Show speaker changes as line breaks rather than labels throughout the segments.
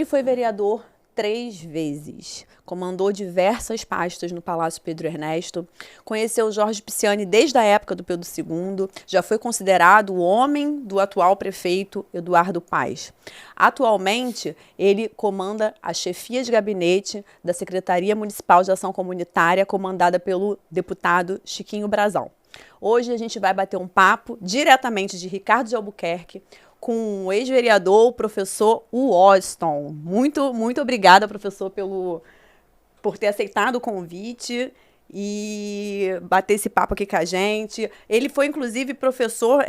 foi vereador 3 vezes, comandou diversas pastas no Palácio Pedro Ernesto, conheceu Jorge Pisciani desde a época do Pedro II, já foi considerado o homem do atual prefeito Eduardo Paes. Atualmente, ele comanda a chefia de gabinete da Secretaria Municipal de Ação Comunitária, comandada pelo deputado Chiquinho Brazão. Hoje a gente vai bater um papo diretamente de Ricardo de Albuquerque com o ex-vereador, o professor Washington. Muito obrigada, professor, por ter aceitado o convite e bater esse papo aqui com a gente. Ele foi, inclusive, professor,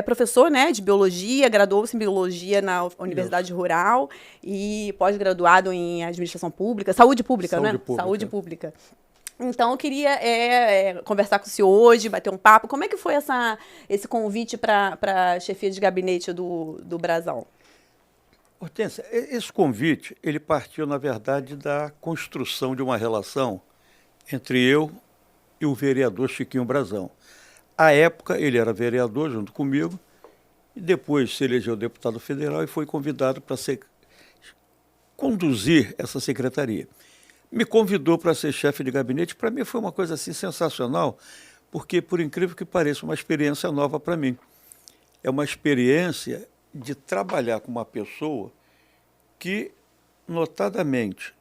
professor, né, de biologia, graduou-se em biologia na Universidade Rural e pós-graduado em administração pública, saúde pública, né? Saúde pública. Então, eu queria conversar com o senhor hoje, bater um papo. Como é que foi esse convite para a chefia de gabinete do Brazão?
Hortência, esse convite, ele partiu, na verdade, da construção de uma relação entre eu e o vereador Chiquinho Brazão. À época, ele era vereador junto comigo, e depois se elegeu deputado federal e foi convidado para conduzir essa secretaria. Me convidou para ser chefe de gabinete. Para mim foi uma coisa assim sensacional, porque, por incrível que pareça, uma experiência nova para mim. É uma experiência de trabalhar com uma pessoa que, notadamente,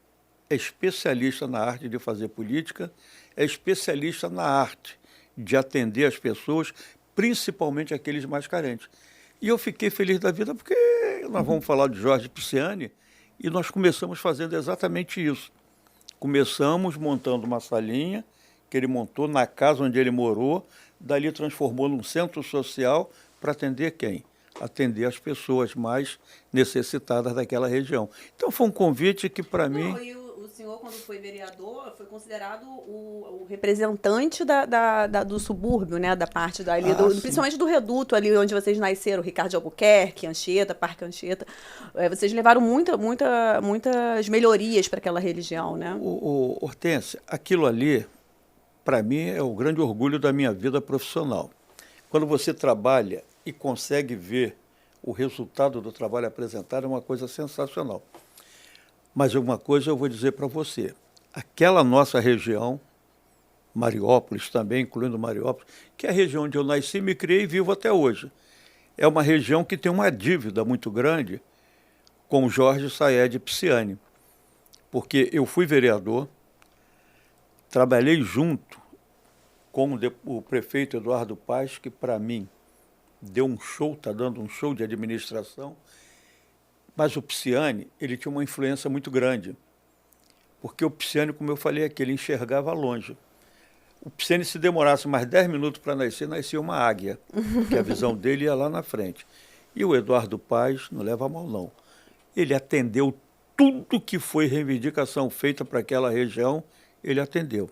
é especialista na arte de fazer política, é especialista na arte de atender as pessoas, principalmente aqueles mais carentes. E eu fiquei feliz da vida porque nós vamos falar de Jorge Pisciani e nós começamos fazendo exatamente isso. Começamos montando uma salinha que ele montou na casa onde ele morou, dali transformou num centro social para atender quem? Atender as pessoas mais necessitadas daquela região. Então foi um convite que para mim...
E o senhor, quando foi vereador, foi considerado o representante do subúrbio, né? Da parte dali, principalmente do reduto ali onde vocês nasceram, Ricardo de Albuquerque, Anchieta, Parque Anchieta. Vocês levaram muitas melhorias para aquela região, né?
Hortência, aquilo ali, para mim, é o grande orgulho da minha vida profissional. Quando você trabalha e consegue ver o resultado do trabalho apresentado, é uma coisa sensacional. Mas uma coisa eu vou dizer para você, aquela nossa região, Mariópolis também, incluindo Mariópolis, que é a região onde eu nasci, me criei e vivo até hoje. É uma região que tem uma dívida muito grande com Jorge Saed Pisciani, porque eu fui vereador, trabalhei junto com o prefeito Eduardo Paes, que para mim deu um show, está dando um show de administração, mas o Pisciani, ele tinha uma influência muito grande, porque o Pisciani, como eu falei aqui, ele enxergava longe. O Pisciani, se demorasse mais 10 minutos para nascer, nascia uma águia, porque a visão dele ia lá na frente. E o Eduardo Paes, não leva a mal não, ele atendeu tudo que foi reivindicação feita para aquela região, ele atendeu.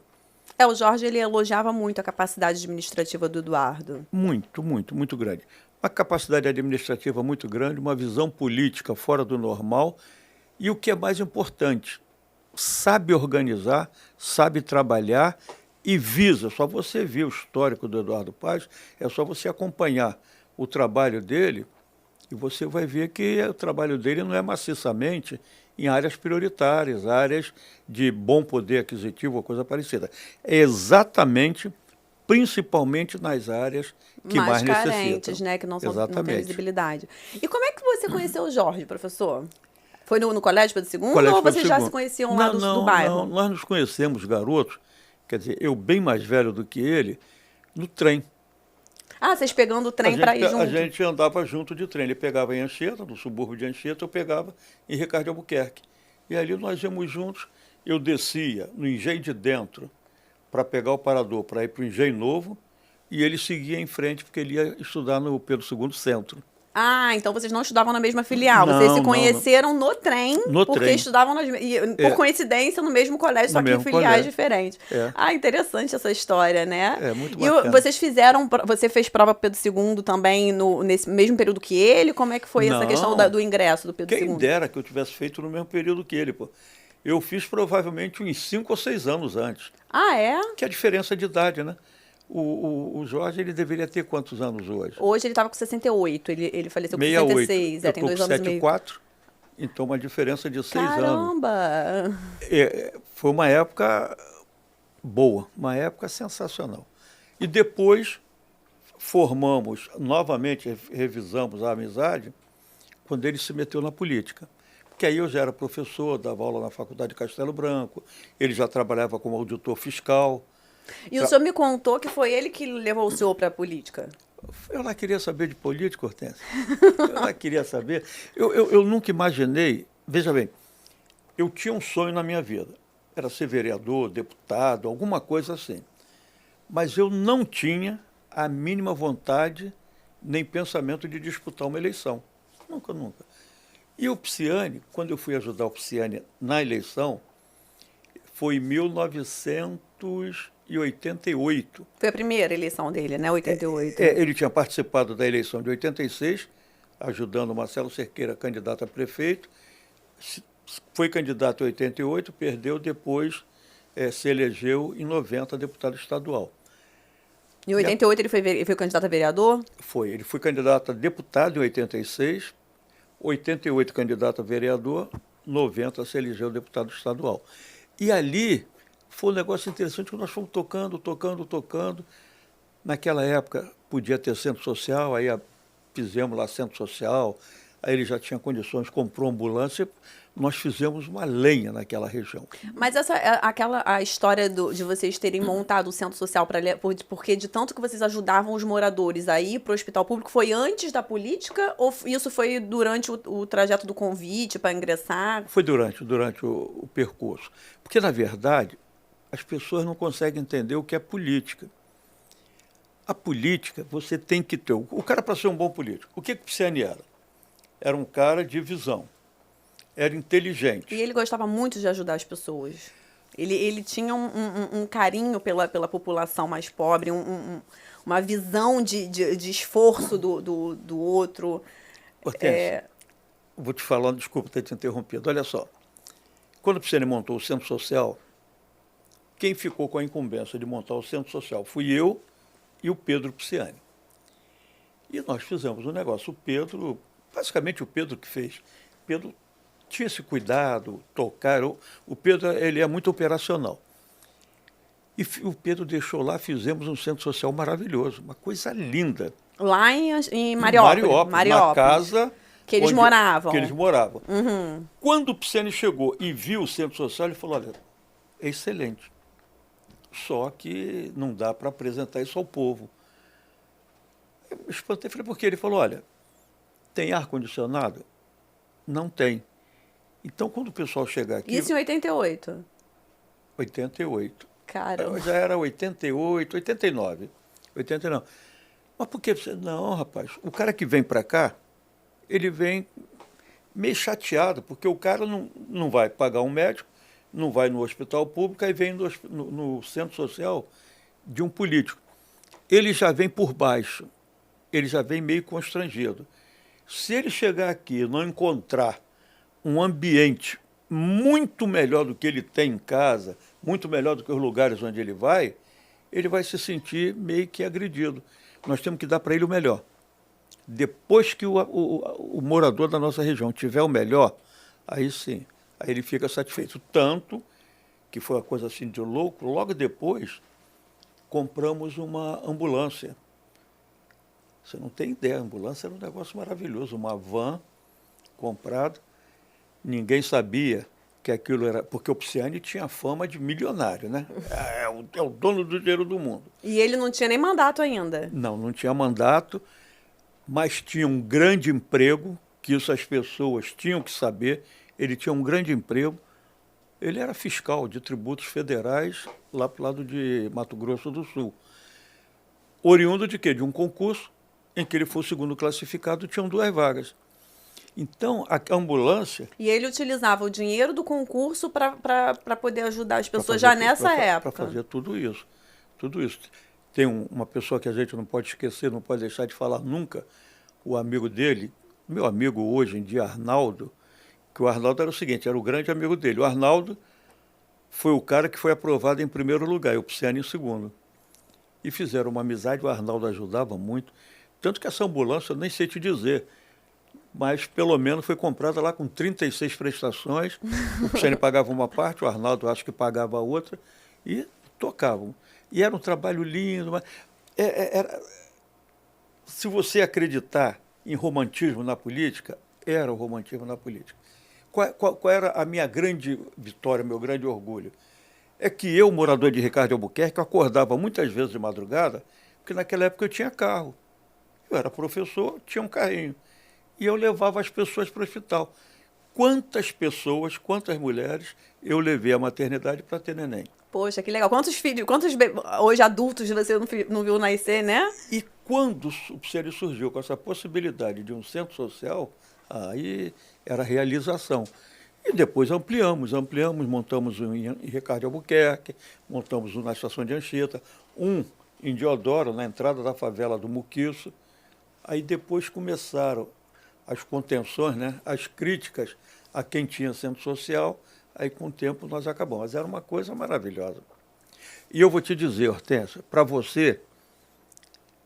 O Jorge, ele elogiava muito a capacidade administrativa do Eduardo.
Muito grande. Uma capacidade administrativa muito grande, uma visão política fora do normal e, o que é mais importante, sabe organizar, sabe trabalhar e visa. Só você ver o histórico do Eduardo Paes, é só você acompanhar o trabalho dele e você vai ver que o trabalho dele não é maciçamente em áreas prioritárias, áreas de bom poder aquisitivo ou coisa parecida. É exatamente, principalmente nas áreas que mais
carentes,
necessitam.
Né? Que não têm visibilidade. E como é que você conheceu o Jorge, professor? Foi no Colégio Pedro II ou vocês já se conheciam lá do bairro?
Não, nós nos conhecemos, garotos, quer dizer, eu bem mais velho do que ele, no trem.
Vocês pegando o trem para ir junto?
A gente andava junto de trem. Ele pegava em Anchieta, no subúrbio de Anchieta, eu pegava em Ricardo de Albuquerque. E ali nós íamos juntos. Eu descia no Engenho de Dentro para pegar o parador para ir para o Engenho Novo e ele seguia em frente porque ele ia estudar no Pedro II Centro.
Então vocês não estudavam na mesma filial, vocês se conheceram no trem, porque estudavam por coincidência no mesmo colégio, só que em filiais diferentes. Interessante essa história, né?
Muito bacana.
E você fez prova Pedro II também nesse mesmo período que ele? Como é que foi essa questão do ingresso do Pedro II?
Quem dera que eu tivesse feito no mesmo período que ele, pô. Eu fiz provavelmente uns 5 ou 6 anos antes. Que é a diferença de idade, né? O Jorge, ele deveria ter quantos anos hoje?
Hoje ele estava com 68, ele faleceu com 66,
eu
tem 2 anos e meio.
74 Então, uma diferença de 6 anos.
Caramba!
Foi uma época boa, uma época sensacional. E depois formamos, novamente revisamos a amizade, quando ele se meteu na política. Porque aí eu já era professor, dava aula na Faculdade de Castelo Branco, ele já trabalhava como auditor fiscal.
E o senhor me contou que foi ele que levou o senhor para a política.
Eu lá queria saber de política, Hortência. Eu lá queria saber. Eu nunca imaginei. Veja bem, eu tinha um sonho na minha vida. Era ser vereador, deputado, alguma coisa assim. Mas eu não tinha a mínima vontade nem pensamento de disputar uma eleição. Nunca, nunca. E o Pisciani, quando eu fui ajudar o Pisciani na eleição, foi em 1988.
Foi a primeira eleição dele, né? 88.
Ele tinha participado da eleição de 86, ajudando o Marcelo Cerqueira, candidato a prefeito. Foi candidato em 88, perdeu, depois se elegeu em 90 deputado estadual.
Em 88 ele foi candidato a vereador?
Ele foi candidato a deputado em 86, 88 candidato a vereador, 90 se elegeu deputado estadual. E ali foi um negócio interessante que nós fomos tocando. Naquela época podia ter centro social, aí fizemos lá centro social, aí ele já tinha condições, comprou ambulância, nós fizemos uma lenha naquela região.
Mas a história de vocês terem montado o centro social porque de tanto que vocês ajudavam os moradores a ir para o hospital público, foi antes da política ou isso foi durante o trajeto do convite para ingressar?
Foi durante o percurso. Porque, na verdade, as pessoas não conseguem entender o que é política. A política, você tem que ter... O cara, para ser um bom político, o que o Pisciani era? Era um cara de visão. Era inteligente.
E ele gostava muito de ajudar as pessoas. Ele tinha um carinho pela população mais pobre, uma visão de esforço do outro.
Hortência, vou te falar, desculpa ter te interrompido. Olha só, quando o Pisciani montou o Centro Social, quem ficou com a incumbência de montar o Centro Social fui eu e o Pedro Pisciani. E nós fizemos um negócio. Basicamente o Pedro que fez. Pedro tinha esse cuidado, tocar. O Pedro, ele é muito operacional. E o Pedro deixou lá, fizemos um centro social maravilhoso, uma coisa linda.
Lá em Mariópolis.
Na casa
que eles moravam.
Uhum. Quando o Pisciani chegou e viu o centro social, ele falou, olha, é excelente. Só que não dá para apresentar isso ao povo. Eu me espantei, falei, por quê? Ele falou, olha, tem ar-condicionado? Não tem. Então, quando o pessoal chegar aqui...
Isso em 88?
88.
Caramba.
Já era 88, 89. 89. Mas por que você... Não, rapaz. O cara que vem para cá, ele vem meio chateado, porque o cara não vai pagar um médico, não vai no hospital público, aí vem no centro social de um político. Ele já vem por baixo, ele já vem meio constrangido. Se ele chegar aqui e não encontrar um ambiente muito melhor do que ele tem em casa, muito melhor do que os lugares onde ele vai se sentir meio que agredido. Nós temos que dar para ele o melhor. Depois que o morador da nossa região tiver o melhor, aí sim, aí ele fica satisfeito. Tanto que foi uma coisa assim de louco, logo depois compramos uma ambulância. Você não tem ideia, a ambulância era um negócio maravilhoso, uma van comprada. Ninguém sabia que aquilo era... Porque o Pisciani tinha fama de milionário, né? É o dono do dinheiro do mundo.
E ele não tinha nem mandato ainda?
Não tinha mandato, mas tinha um grande emprego, que isso as pessoas tinham que saber. Ele tinha um grande emprego. Ele era fiscal de tributos federais lá para o lado de Mato Grosso do Sul. Oriundo de quê? De um concurso em que ele foi o segundo classificado, tinham 2 vagas. Então, a ambulância...
E ele utilizava o dinheiro do concurso para poder ajudar as pessoas já nessa época.
Para fazer tudo isso. Tudo isso. Tem uma pessoa que a gente não pode esquecer, não pode deixar de falar nunca, o amigo dele, meu amigo hoje em dia, Arnaldo, que o Arnaldo era o seguinte, era o grande amigo dele. O Arnaldo foi o cara que foi aprovado em primeiro lugar, e o Pisciani em segundo. E fizeram uma amizade, o Arnaldo ajudava muito. Tanto que essa ambulância, eu nem sei te dizer, mas pelo menos foi comprada lá com 36 prestações. O Pisciani pagava uma parte, o Arnaldo acho que pagava a outra, e tocavam. E era um trabalho lindo. Mas se você acreditar em romantismo na política, era o romantismo na política. Qual era a minha grande vitória, meu grande orgulho? É que eu, morador de Ricardo de Albuquerque, acordava muitas vezes de madrugada, porque naquela época eu tinha carro. Eu era professor, tinha um carrinho. E eu levava as pessoas para o hospital. Quantas pessoas, quantas mulheres eu levei à maternidade para ter neném?
Poxa, que legal. Quantos filhos, hoje adultos você não viu nascer, né?
E quando o Pisciani surgiu com essa possibilidade de um centro social, aí era realização. E depois ampliamos, montamos um em Ricardo de Albuquerque, montamos um na estação de Anchieta, um em Deodoro, na entrada da favela do Muquiço. Aí depois começaram as contenções, né, as críticas a quem tinha centro social, aí com o tempo nós acabamos. Mas era uma coisa maravilhosa. E eu vou te dizer, Hortência, para você,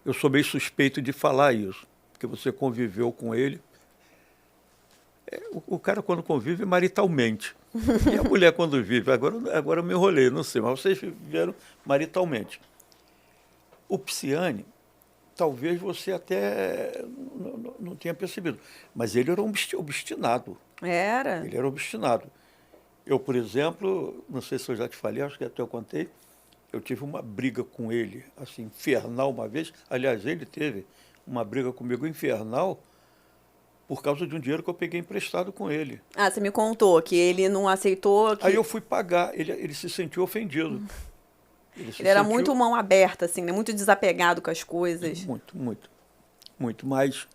eu sou meio suspeito de falar isso, porque você conviveu com ele. O cara, quando convive, maritalmente. E a mulher, quando vive, agora eu me enrolei, não sei, mas vocês viveram maritalmente. O Pisciani, talvez você até não tenha percebido, mas ele era um obstinado.
Era?
Ele era obstinado. Eu, por exemplo, não sei se eu já te falei, acho que até eu contei, eu tive uma briga com ele, assim, infernal uma vez. Aliás, ele teve uma briga comigo infernal por causa de um dinheiro que eu peguei emprestado com ele.
Ah, você me contou que ele não aceitou.
Aí eu fui pagar, ele se sentiu ofendido.
Ele era muito mão aberta, assim, né? Muito desapegado com as coisas.
Muito. Mas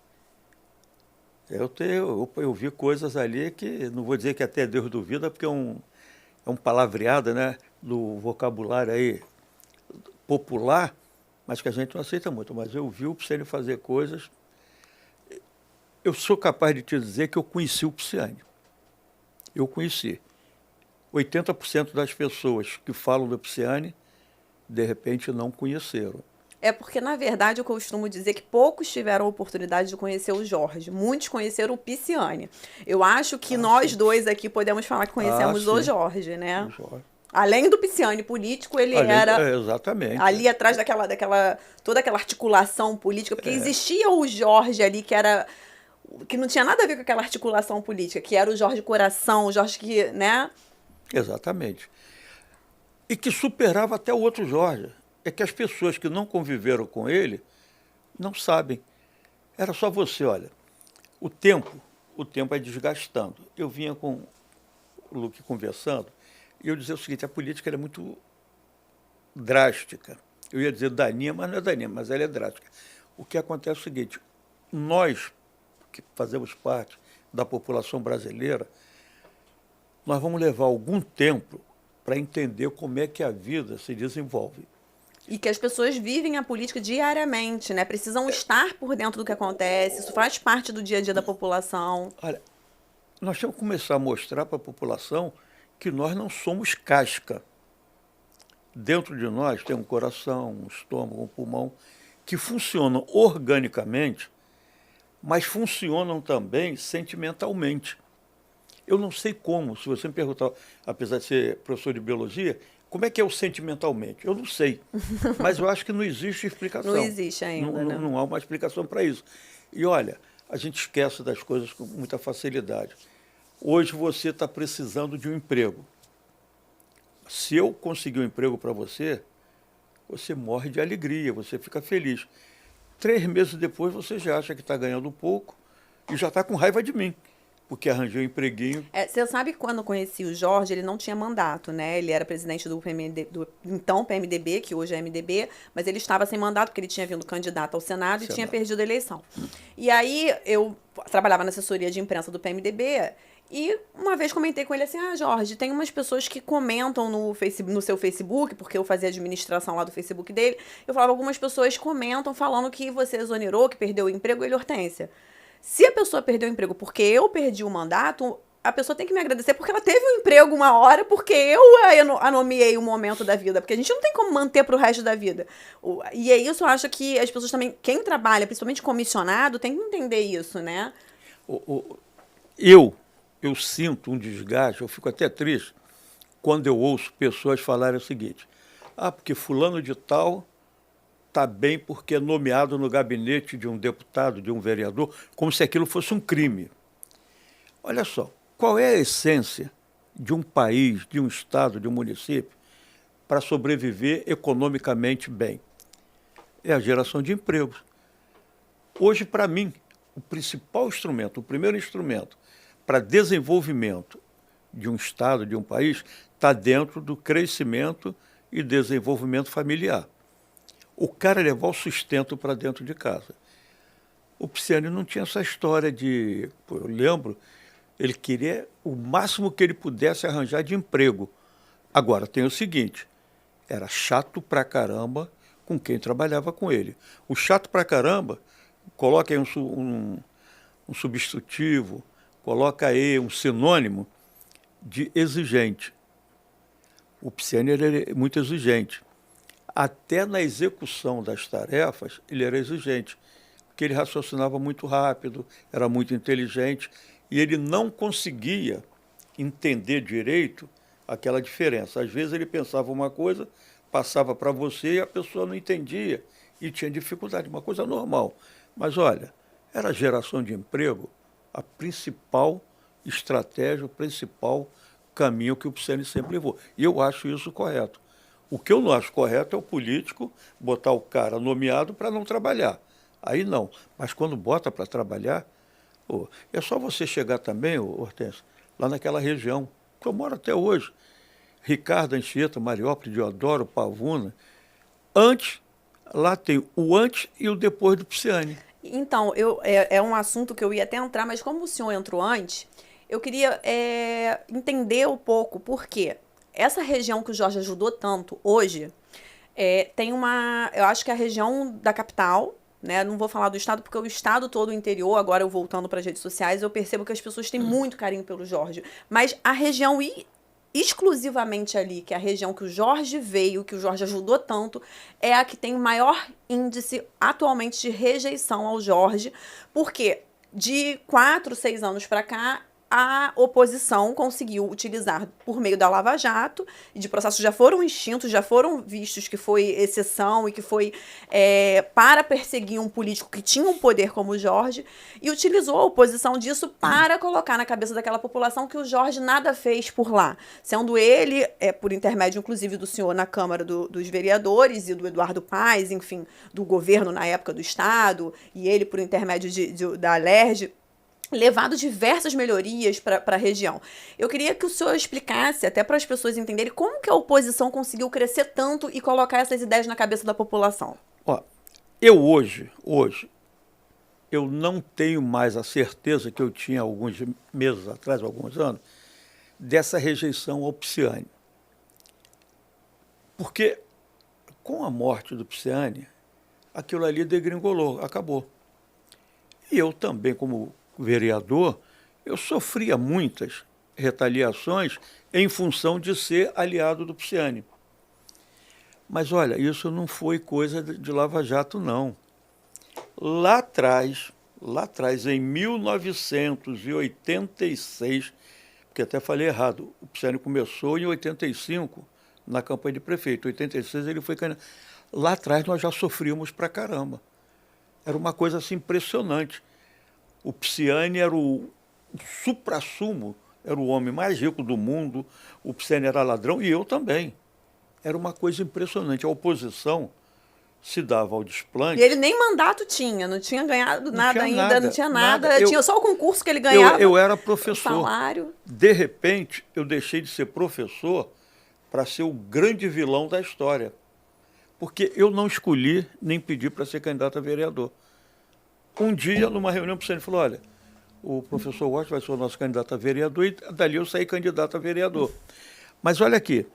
eu vi coisas ali que, não vou dizer que até Deus duvida, porque é um palavreado, né, do vocabulário aí popular, mas que a gente não aceita muito. Mas eu vi o Pisciani fazer coisas. Eu sou capaz de te dizer que eu conheci o Pisciani. Eu conheci. 80% das pessoas que falam do Pisciani, de repente, não conheceram.
É porque, na verdade, eu costumo dizer que poucos tiveram a oportunidade de conhecer o Jorge. Muitos conheceram o Pisciani. Eu acho que nós dois aqui podemos falar que conhecemos o Jorge, né? O Jorge. Além do Pisciani político, ele era
exatamente,
ali atrás toda aquela articulação política, porque existia o Jorge ali que não tinha nada a ver com aquela articulação política, que era o Jorge Coração, o Jorge que, né?
Exatamente. E que superava até o outro Jorge. É que as pessoas que não conviveram com ele não sabem. Era só você, olha, o tempo é desgastando. Eu vinha com o Luque conversando e eu dizia o seguinte, a política é muito drástica. Eu ia dizer daninha, mas não é daninha, mas ela é drástica. O que acontece é o seguinte, nós que fazemos parte da população brasileira, nós vamos levar algum tempo para entender como é que a vida se desenvolve.
E que as pessoas vivem a política diariamente, né? Precisam estar por dentro do que acontece, isso faz parte do dia a dia da população.
Olha, nós temos que começar a mostrar para a população que nós não somos casca. Dentro de nós tem um coração, um estômago, um pulmão, que funcionam organicamente, mas funcionam também sentimentalmente. Eu não sei como, se você me perguntar, apesar de ser professor de biologia, como é que é o sentimentalmente? Eu não sei, mas eu acho que não existe explicação.
Não existe ainda, né?
Não há uma explicação para isso. E olha, a gente esquece das coisas com muita facilidade. Hoje você está precisando de um emprego. Se eu conseguir um emprego para você, você morre de alegria, você fica feliz. 3 meses depois você já acha que está ganhando pouco e já está com raiva de mim, porque arranjei um empreguinho.
Você sabe que quando eu conheci o Jorge, ele não tinha mandato, né? Ele era presidente do então PMDB, que hoje é MDB, mas ele estava sem mandato porque ele tinha vindo candidato ao Senado e tinha perdido a eleição. E aí eu trabalhava na assessoria de imprensa do PMDB e uma vez comentei com ele assim, Jorge, tem umas pessoas que comentam no seu Facebook, porque eu fazia administração lá do Facebook dele, eu falava, algumas pessoas comentam falando que você exonerou, que perdeu o emprego. Ele, Hortência, se a pessoa perdeu o emprego porque eu perdi o mandato, a pessoa tem que me agradecer porque ela teve um emprego uma hora, porque eu a nomeei um momento da vida, porque a gente não tem como manter pro resto da vida. E é isso, eu acho que as pessoas também, quem trabalha, principalmente comissionado, tem que entender isso, né?
Eu sinto um desgaste, eu fico até triste quando eu ouço pessoas falarem o seguinte: ah, porque fulano de tal está bem porque é nomeado no gabinete de um deputado, de um vereador, como se aquilo fosse um crime. Olha só, qual é a essência de um país, de um estado, de um município, para sobreviver economicamente bem? É a geração de empregos. Hoje, para mim, o principal instrumento, o primeiro instrumento para desenvolvimento de um estado, de um país, está dentro do crescimento e desenvolvimento familiar. O cara levar o sustento para dentro de casa. O Pisciani não tinha essa história de... Eu lembro, ele queria o máximo que ele pudesse arranjar de emprego. Agora, tem o seguinte, era chato pra caramba com quem trabalhava com ele. O chato pra caramba, coloca aí um substantivo, coloca aí um sinônimo de exigente. O Pisciani era muito exigente. Até na execução das tarefas, ele era exigente, porque ele raciocinava muito rápido, era muito inteligente, e ele não conseguia entender direito aquela diferença. Às vezes ele pensava uma coisa, passava para você e a pessoa não entendia e tinha dificuldade, uma coisa normal. Mas olha, era a geração de emprego a principal estratégia, o principal caminho que o Pisciani sempre levou. E eu acho isso correto. O que eu não acho correto é o político botar o cara nomeado para não trabalhar. Aí não. Mas quando bota para trabalhar, é só você chegar também, Hortêncio, lá naquela região, que eu moro até hoje. Ricardo, Anchieta, Mariópolis, Deodoro, Pavuna. Antes, lá tem o antes e o depois do Pisciani.
Então, é um assunto que eu ia até entrar, mas como o senhor entrou antes, eu queria entender um pouco por quê. Essa região que o Jorge ajudou tanto hoje, tem uma... Eu acho que é a região da capital, né? Não vou falar do estado, porque o estado todo, o interior, agora eu voltando para as redes sociais, eu percebo que as pessoas têm muito carinho pelo Jorge. Mas a região exclusivamente ali, que é a região que o Jorge veio, que o Jorge ajudou tanto, é a que tem o maior índice atualmente de rejeição ao Jorge, porque de 4, 6 anos para cá, a oposição conseguiu utilizar por meio da Lava Jato, e de processos já foram extintos, já foram vistos que foi exceção e que foi para perseguir um político que tinha um poder como o Jorge, e utilizou a oposição disso para colocar na cabeça daquela população que o Jorge nada fez por lá, sendo ele, por intermédio inclusive do senhor na Câmara dos Vereadores e do Eduardo Paes, enfim, do governo na época do Estado, e ele por intermédio da Alerj, levado diversas melhorias para a região. Eu queria que o senhor explicasse, até para as pessoas entenderem, como que a oposição conseguiu crescer tanto e colocar essas ideias na cabeça da população.
Eu hoje, eu não tenho mais a certeza que eu tinha alguns meses atrás, alguns anos, dessa rejeição ao Pisciani. Porque com a morte do Pisciani, aquilo ali degringolou, acabou. E eu também, como vereador, eu sofria muitas retaliações em função de ser aliado do Pisciani. Mas olha, isso não foi coisa de Lava Jato, não. Lá atrás, em 1986, porque até falei errado, o Pisciani começou em 85, na campanha de prefeito. Em 86 ele foi candidato. Lá atrás nós já sofríamos pra caramba. Era uma coisa assim impressionante. O Pisciani era o suprassumo, era o homem mais rico do mundo, o Pisciani era ladrão e eu também. Era uma coisa impressionante. A oposição se dava ao desplante.
E ele nem mandato tinha, não tinha ganhado nada ainda, não tinha nada. Tinha só o concurso que ele
Eu
ganhava.
era professor.
Salário.
De repente, eu deixei de ser professor para ser o grande vilão da história. Porque eu não escolhi nem pedi para ser candidato a vereador. Um dia, numa reunião, o Pisciani falou, olha, o professor Washington vai ser o nosso candidato a vereador, e dali eu saí candidato a vereador. Mas olha aqui,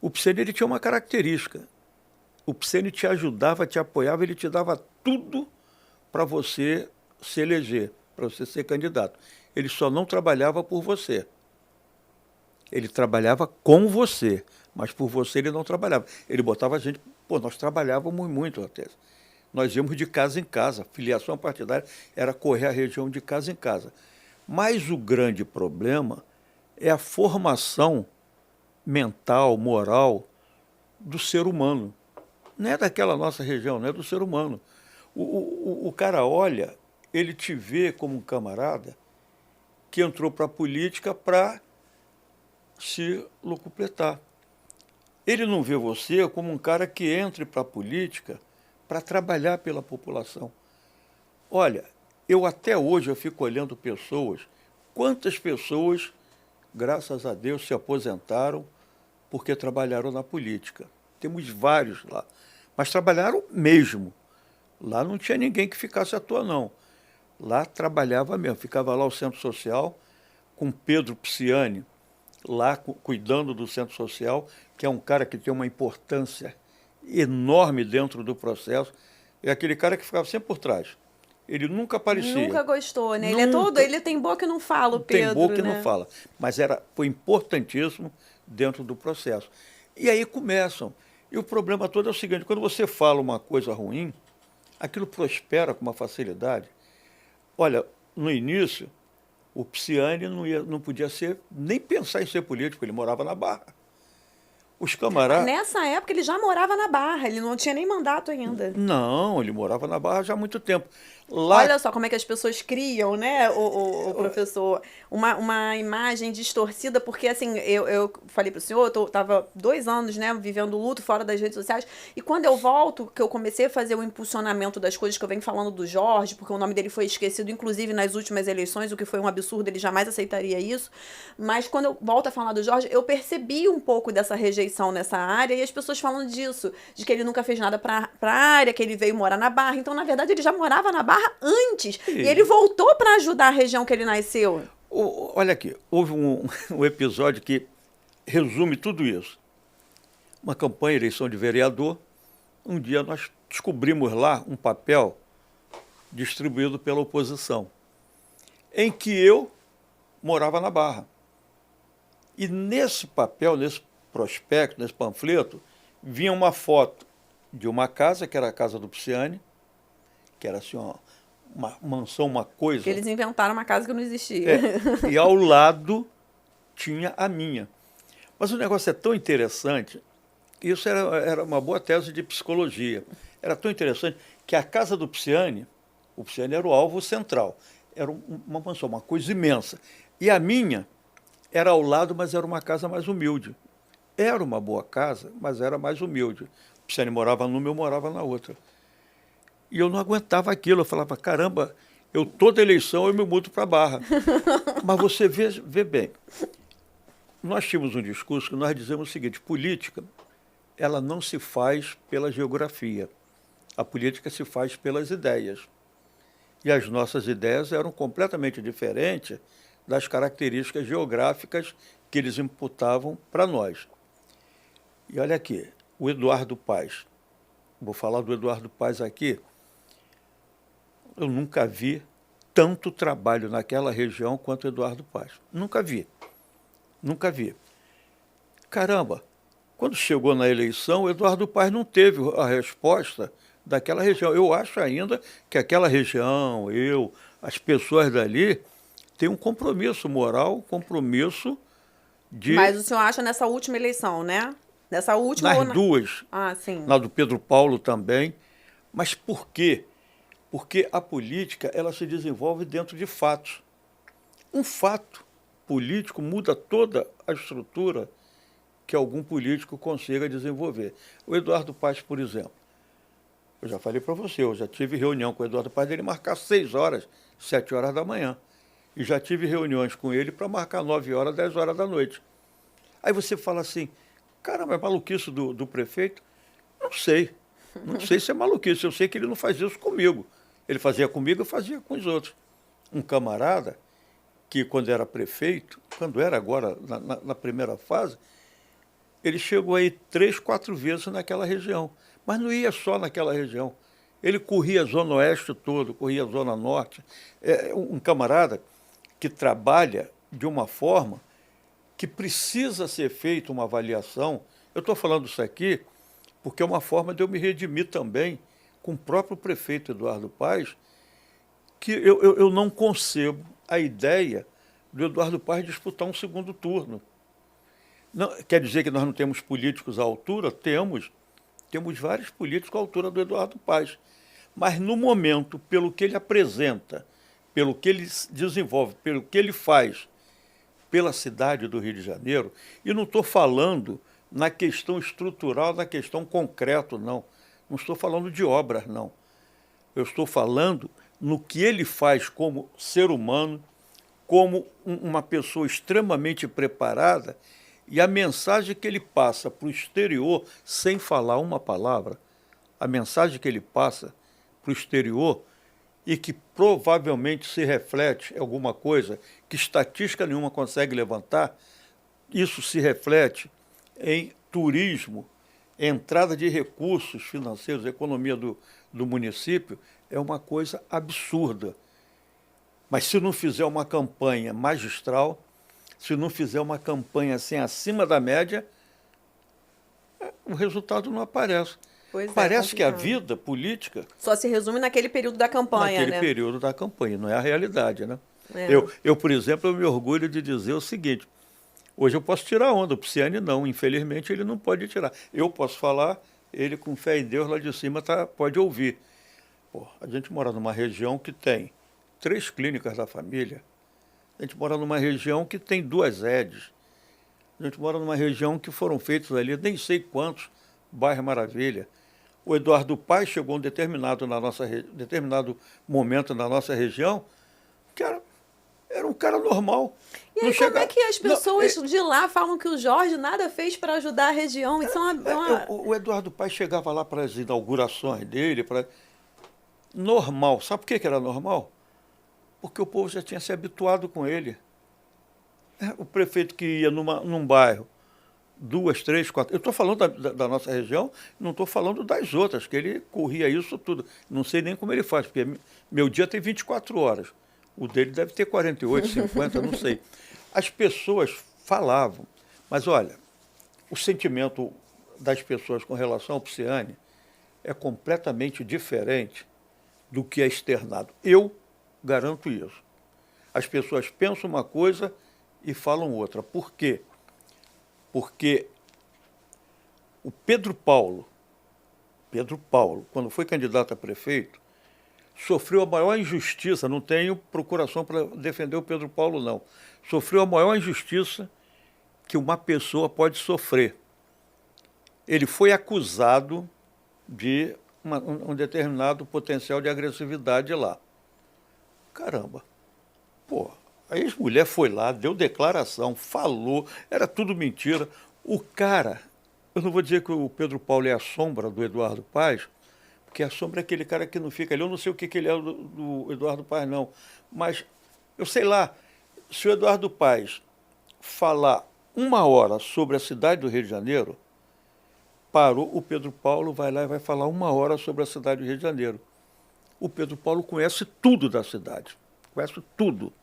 o Pisciani ele tinha uma característica. O Pisciani te ajudava, te apoiava, ele te dava tudo para você se eleger, para você ser candidato. Ele só não trabalhava por você. Ele trabalhava com você, mas por você ele não trabalhava. Ele botava a gente... nós trabalhávamos muito até. Nós íamos de casa em casa. Filiação partidária era correr a região de casa em casa. Mas o grande problema é a formação mental, moral do ser humano. Não é daquela nossa região, não é do ser humano. O cara olha, ele te vê como um camarada que entrou para a política para se locupletar. Ele não vê você como um cara que entre para a política para trabalhar pela população. Olha, eu até hoje eu fico olhando pessoas, quantas pessoas, graças a Deus, se aposentaram porque trabalharam na política. Temos vários lá, mas trabalharam mesmo. Lá não tinha ninguém que ficasse à toa, não. Lá trabalhava mesmo, ficava lá o Centro Social com Pedro Pisciani, lá cuidando do Centro Social, que é um cara que tem uma importância enorme dentro do processo. É aquele cara que ficava sempre por trás. Ele nunca aparecia.
Nunca gostou, né?
Nunca.
Ele tem boca que não fala, o Pedro,
Tem boca que
né?
não fala. Mas foi importantíssimo dentro do processo. E aí começam. E o problema todo é o seguinte, quando você fala uma coisa ruim, aquilo prospera com uma facilidade. Olha, no início, o Pisciani não podia nem pensar em ser político, ele morava na Barra. Os camaradas...
Nessa época ele já morava na Barra, ele não tinha nem mandato ainda.
Não, ele morava na Barra já há muito tempo. Lá...
Olha só como é que as pessoas criam, né, o professor, uma imagem distorcida, porque assim, eu falei pro senhor, eu tava 2 anos, né, vivendo luto fora das redes sociais, e quando eu volto, que eu comecei a fazer o impulsionamento das coisas que eu venho falando do Jorge, porque o nome dele foi esquecido, inclusive nas últimas eleições, o que foi um absurdo, ele jamais aceitaria isso, mas quando eu volto a falar do Jorge, eu percebi um pouco dessa rejeição nessa área, e as pessoas falando disso, de que ele nunca fez nada pra área, que ele veio morar na Barra, então na verdade ele já morava na Barra antes. E ele voltou para ajudar a região que ele nasceu.
Olha aqui, houve um episódio que resume tudo isso. Uma campanha, eleição de vereador. Um dia nós descobrimos lá um papel distribuído pela oposição, em que eu morava na Barra. E nesse papel, nesse prospecto, nesse panfleto, vinha uma foto de uma casa, que era a casa do Pisciani, que era assim, uma mansão, uma coisa.
Que eles inventaram uma casa que não existia.
E ao lado tinha a minha. Mas o negócio é tão interessante, isso era uma boa tese de psicologia. Era tão interessante que a casa do Pisciani, o Pisciani era o alvo central. Era uma mansão, uma coisa imensa. E a minha era ao lado, mas era uma casa mais humilde. Era uma boa casa, mas era mais humilde. O Pisciani morava numa, eu morava na outra. E eu não aguentava aquilo. Eu falava, caramba, toda eleição eu me mudo para a Barra. Mas você vê bem, nós tínhamos um discurso que nós dizemos o seguinte, política, ela não se faz pela geografia. A política se faz pelas ideias. E as nossas ideias eram completamente diferentes das características geográficas que eles imputavam para nós. E olha aqui, o Eduardo Paes. Vou falar do Eduardo Paes aqui. Eu nunca vi tanto trabalho naquela região quanto o Eduardo Paes. Nunca vi. Nunca vi. Caramba, quando chegou na eleição, o Eduardo Paes não teve a resposta daquela região. Eu acho ainda que aquela região, as pessoas dali, têm um compromisso moral, compromisso de...
Mas o senhor acha nessa última eleição, né? Nessa última...
Nas duas.
Ah, sim.
Na do Pedro Paulo também. Mas por quê? Porque a política ela se desenvolve dentro de fatos. Um fato político muda toda a estrutura que algum político consiga desenvolver. O Eduardo Paes, por exemplo, eu já falei para você, eu já tive reunião com o Eduardo Paes dele marcar 6 horas, 7 horas da manhã. E já tive reuniões com ele para marcar 9 horas, 10 horas da noite. Aí você fala assim, caramba, é maluquice do prefeito? Não sei. Não sei se é maluquice, eu sei que ele não faz isso comigo. Ele fazia comigo, eu fazia com os outros. Um camarada que, quando era prefeito, quando era agora, na primeira fase, ele chegou aí 3, 4 vezes naquela região. Mas não ia só naquela região. Ele corria a Zona Oeste todo, corria a Zona Norte. É um camarada que trabalha de uma forma que precisa ser feita uma avaliação. Eu estou falando isso aqui porque é uma forma de eu me redimir também com o próprio prefeito Eduardo Paes, que eu não concebo a ideia do Eduardo Paes disputar um segundo turno. Não, quer dizer que nós não temos políticos à altura? Temos vários políticos à altura do Eduardo Paes. Mas, no momento, pelo que ele apresenta, pelo que ele desenvolve, pelo que ele faz pela cidade do Rio de Janeiro, e não estou falando na questão estrutural, na questão concreta, não. Não estou falando de obras, não. Eu estou falando no que ele faz como ser humano, como uma pessoa extremamente preparada, e a mensagem que ele passa para o exterior, sem falar uma palavra, a mensagem que ele passa para o exterior e que provavelmente se reflete em alguma coisa que estatística nenhuma consegue levantar, isso se reflete em turismo, entrada de recursos financeiros, economia do município, é uma coisa absurda. Mas se não fizer uma campanha magistral, se não fizer uma campanha assim acima da média, o resultado não aparece. Parece que a vida política...
Só se resume naquele período da campanha,
naquele período da campanha, não é a realidade, né?
É.
Eu, por exemplo, eu me orgulho de dizer o seguinte, hoje eu posso tirar onda, o Pisciani não, infelizmente ele não pode tirar. Eu posso falar, ele com fé em Deus lá de cima pode ouvir. Pô, a gente mora numa região que tem 3 clínicas da família, a gente mora numa região que tem 2 EDs, a gente mora numa região que foram feitos ali, nem sei quantos, bairro Maravilha. O Eduardo Paes chegou em determinado momento na nossa região, que era um cara normal.
E aí, como é que as pessoas de lá falam que o Jorge nada fez para ajudar a região? Isso
O Eduardo Paes chegava lá para as inaugurações dele, normal. Sabe por que era normal? Porque o povo já tinha se habituado com ele. O prefeito que ia num bairro, 2, 3, 4... Eu estou falando da nossa região, não estou falando das outras, que ele corria isso tudo. Não sei nem como ele faz, porque meu dia tem 24 horas. O dele deve ter 48, 50, não sei. As pessoas falavam, mas olha, o sentimento das pessoas com relação ao Pisciani é completamente diferente do que é externado. Eu garanto isso. As pessoas pensam uma coisa e falam outra. Por quê? Porque o Pedro Paulo, quando foi candidato a prefeito, sofreu a maior injustiça, não tenho procuração para defender o Pedro Paulo, não. Sofreu a maior injustiça que uma pessoa pode sofrer. Ele foi acusado de um determinado potencial de agressividade lá. Caramba, pô, a ex-mulher foi lá, deu declaração, falou, era tudo mentira. O cara, eu não vou dizer que o Pedro Paulo é a sombra do Eduardo Paes, porque a sombra é aquele cara que não fica ali. Eu não sei o que ele é do Eduardo Paes, não. Mas, eu sei lá, se o Eduardo Paes falar 1 hora sobre a cidade do Rio de Janeiro, parou, o Pedro Paulo vai lá e vai falar 1 hora sobre a cidade do Rio de Janeiro. O Pedro Paulo conhece tudo da cidade, conhece tudo.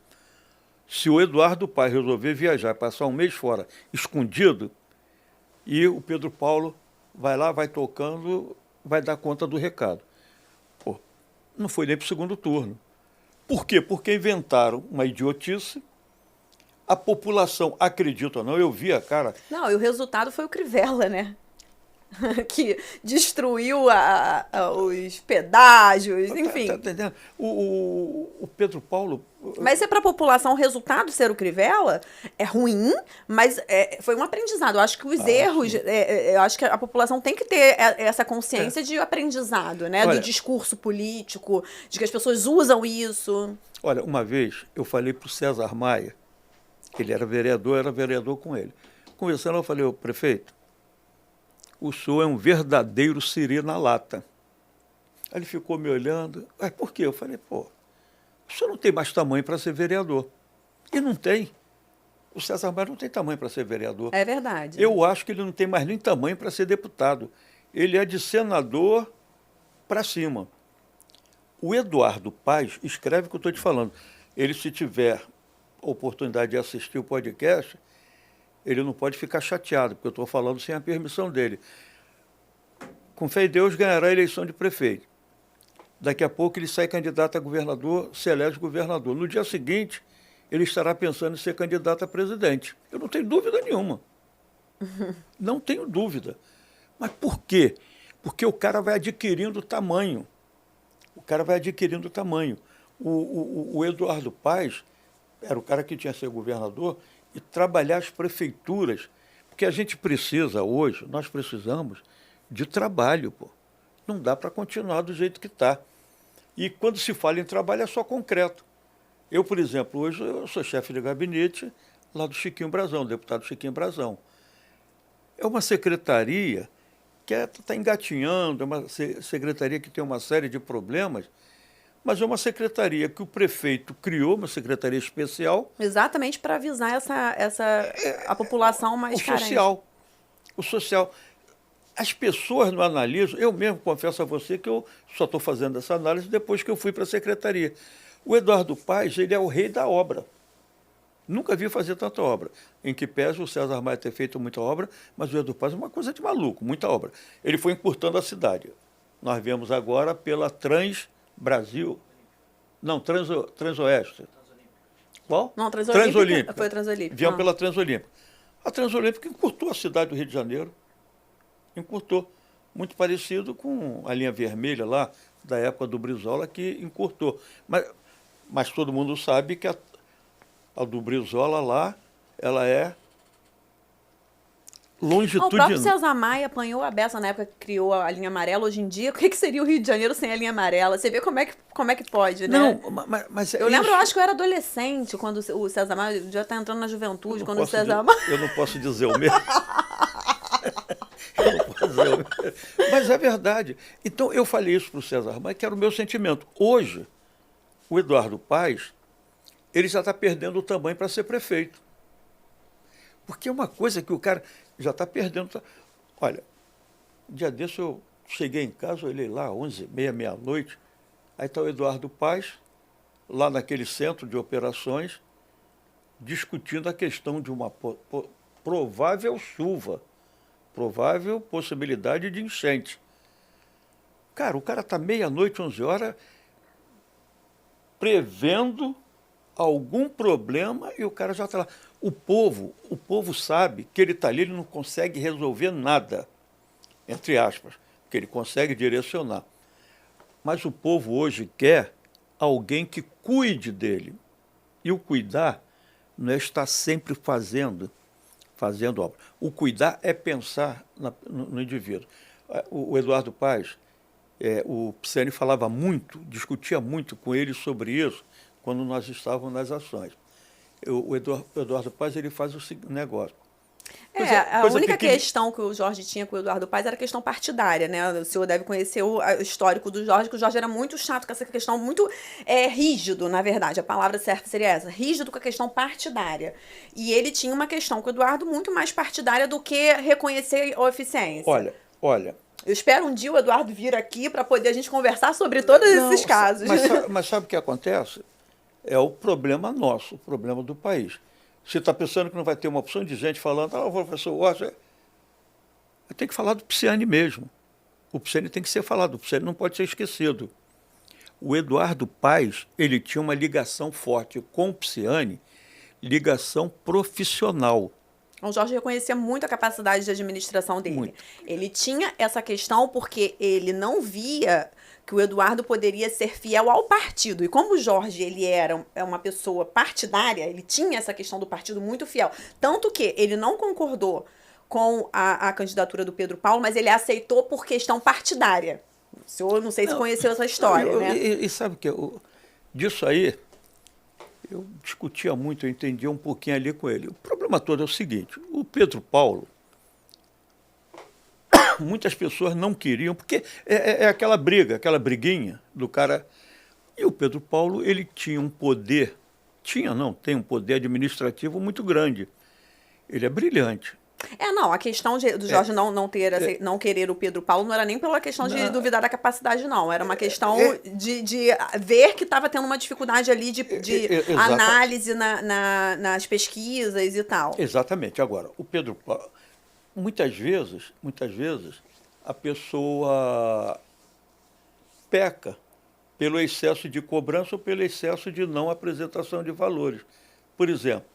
Se o Eduardo Paes resolver viajar, passar 1 mês fora, escondido, e o Pedro Paulo vai lá, vai tocando, vai dar conta do recado. Pô, não foi nem para o segundo turno. Por quê? Porque inventaram uma idiotice, a população acredita ou não, eu vi a cara...
Não, e o resultado foi o Crivella, né? Que destruiu os pedágios, enfim.
Tá entendendo? O Pedro Paulo...
Mas é para a população o resultado ser o Crivella é ruim, mas foi um aprendizado. Eu acho que os erros, eu acho que a população tem que ter essa consciência de aprendizado, né?
Olha,
do discurso político, de que as pessoas usam isso.
Olha, uma vez eu falei para o César Maia, que ele era vereador com ele. Conversando, eu falei, ô prefeito, o senhor é um verdadeiro siri na lata. Aí ele ficou me olhando. Por quê? Eu falei, pô, o senhor não tem mais tamanho para ser vereador. E não tem. O César Maia não tem tamanho para ser vereador.
É verdade.
Eu acho que ele não tem mais nem tamanho para ser deputado. Ele é de senador para cima. O Eduardo Paes escreve o que eu estou te falando. Ele, se tiver oportunidade de assistir o podcast, ele não pode ficar chateado, porque eu estou falando sem a permissão dele. Com fé em Deus, ganhará a eleição de prefeito. Daqui a pouco ele sai candidato a governador, se elege governador. No dia seguinte, ele estará pensando em ser candidato a presidente. Eu não tenho dúvida nenhuma. Não tenho dúvida. Mas por quê? Porque o cara vai adquirindo tamanho. O cara vai adquirindo tamanho. O Eduardo Paes era o cara que tinha que ser governador e trabalhar as prefeituras. Porque a gente precisa hoje, nós precisamos de trabalho, pô. Não dá para continuar do jeito que está. E quando se fala em trabalho é só concreto. Eu, por exemplo, hoje eu sou chefe de gabinete lá do Chiquinho Brazão, deputado Chiquinho Brazão. É uma secretaria que está engatinhando, é uma secretaria que tem uma série de problemas, mas é uma secretaria que o prefeito criou, uma secretaria especial.
Exatamente para avisar a população mais carente.
O social. As pessoas não analisam, eu mesmo confesso a você que eu só estou fazendo essa análise depois que eu fui para a secretaria. O Eduardo Paes, ele é o rei da obra. Nunca vi fazer tanta obra. Em que pese o César Maia ter feito muita obra, mas o Eduardo Paes é uma coisa de maluco, muita obra. Ele foi encurtando a cidade. Nós vemos agora pela Transbrasil. Não, Transoeste. Qual?
Não, Transolímpica. Foi a Transolímpica.
Viemos pela Transolímpica. A Transolímpica encurtou a cidade do Rio de Janeiro. Encurtou. Muito parecido com a linha vermelha lá, da época do Brizola, que encurtou. Mas todo mundo sabe que a do Brizola lá, ela é longitudinal.
O próprio César Maia apanhou a beça na época que criou a linha amarela. Hoje em dia, o que seria o Rio de Janeiro sem a linha amarela? Você vê como é que pode, né?
Não, mas
eu lembro, eu acho que eu era adolescente quando o César Maia já está entrando na juventude, quando o César Maia...
Eu não posso dizer o mesmo. Eu não posso dizer o mesmo. Mas é verdade. Então, eu falei isso para o César Maia, que era o meu sentimento. Hoje, o Eduardo Paes, ele já está perdendo o tamanho para ser prefeito. Porque é uma coisa que o cara já está perdendo. Olha, um dia desse eu cheguei em casa, olhei lá, 11h30, meia-noite, aí está o Eduardo Paes, lá naquele centro de operações, discutindo a questão de uma provável chuva, provável possibilidade de enchente. Cara, o cara está meia-noite, 11h, prevendo algum problema e o cara já está lá. O povo sabe que ele está ali, ele não consegue resolver nada, entre aspas, que ele consegue direcionar. Mas o povo hoje quer alguém que cuide dele. E o cuidar não é estar sempre fazendo obra. O cuidar é pensar no indivíduo. O Eduardo Paes, o Pisciani falava muito, discutia muito com ele sobre isso, quando nós estávamos nas ações. O Eduardo Paes, ele faz o seguinte negócio.
A única questão que o Jorge tinha com o Eduardo Paes era a questão partidária, né? O senhor deve conhecer o histórico do Jorge, que o Jorge era muito chato com essa questão, muito rígido, na verdade, a palavra certa seria essa, rígido com a questão partidária. E ele tinha uma questão com o Eduardo muito mais partidária do que reconhecer a eficiência.
Olha...
Eu espero um dia o Eduardo vir aqui para poder a gente conversar sobre todos esses casos.
Mas sabe o que acontece? É o problema nosso, o problema do país. Você está pensando que não vai ter uma opção de gente falando, o professor Walter, tem que falar do Pisciani mesmo. O Pisciani tem que ser falado, o Pisciani não pode ser esquecido. O Eduardo Paes, ele tinha uma ligação forte com o Pisciani, ligação profissional.
O Jorge reconhecia muito a capacidade de administração dele.
Muito.
Ele tinha essa questão porque ele não via que o Eduardo poderia ser fiel ao partido. E como o Jorge ele era uma pessoa partidária, ele tinha essa questão do partido muito fiel. Tanto que ele não concordou com a candidatura do Pedro Paulo, mas ele aceitou por questão partidária. O senhor não sei se conheceu essa história, né?
E sabe o que? Disso aí, eu discutia muito, eu entendia um pouquinho ali com ele. O problema todo é o seguinte, o Pedro Paulo, muitas pessoas não queriam, porque é aquela briga, aquela briguinha do cara. E o Pedro Paulo, ele tinha um poder, tem um poder administrativo muito grande. Ele é brilhante.
A questão do Jorge não querer o Pedro Paulo não era nem pela questão de duvidar da capacidade, não. Era uma questão de ver que estava tendo uma dificuldade ali de análise nas pesquisas e tal.
Exatamente. Agora, o Pedro Paulo, muitas vezes, a pessoa peca pelo excesso de cobrança ou pelo excesso de não apresentação de valores. Por exemplo,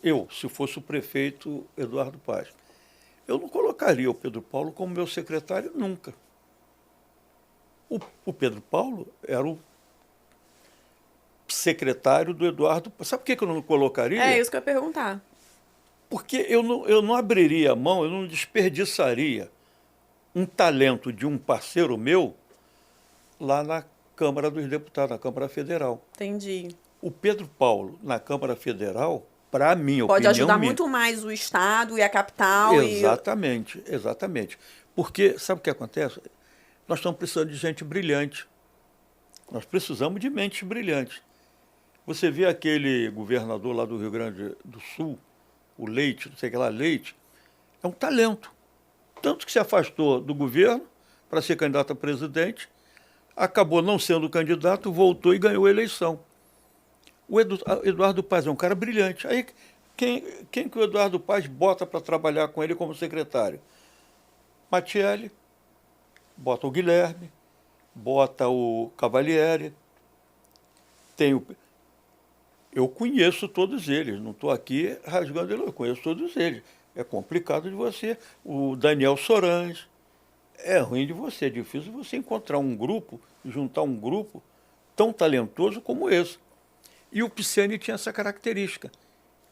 eu, se fosse o prefeito Eduardo Paes, eu não colocaria o Pedro Paulo como meu secretário nunca. O Pedro Paulo era o secretário do Eduardo Paes. Sabe por que eu não colocaria?
É isso que eu ia perguntar.
Porque eu não abriria a mão, eu não desperdiçaria um talento de um parceiro meu lá na Câmara dos Deputados, na Câmara Federal.
Entendi.
O Pedro Paulo, na Câmara Federal, para mim,
Pode
opinião
ajudar
minha,
muito mais o Estado e a capital.
exatamente, exatamente. Porque, sabe o que acontece? Nós estamos precisando de gente brilhante. Nós precisamos de mentes brilhantes. Você vê aquele governador lá do Rio Grande do Sul, o Leite, não sei o que lá, Leite, é um talento. Tanto que se afastou do governo para ser candidato a presidente, acabou não sendo candidato, voltou e ganhou a eleição. O Eduardo Paes é um cara brilhante. Aí, quem que o Eduardo Paes bota para trabalhar com ele como secretário? Matielli, bota o Guilherme, bota o Cavalieri, eu conheço todos eles, não estou aqui rasgando ele, eu conheço todos eles. É complicado de você. O Daniel Sorans, é ruim de você, é difícil você encontrar um grupo, juntar um grupo tão talentoso como esse. E o Pisciani tinha essa característica,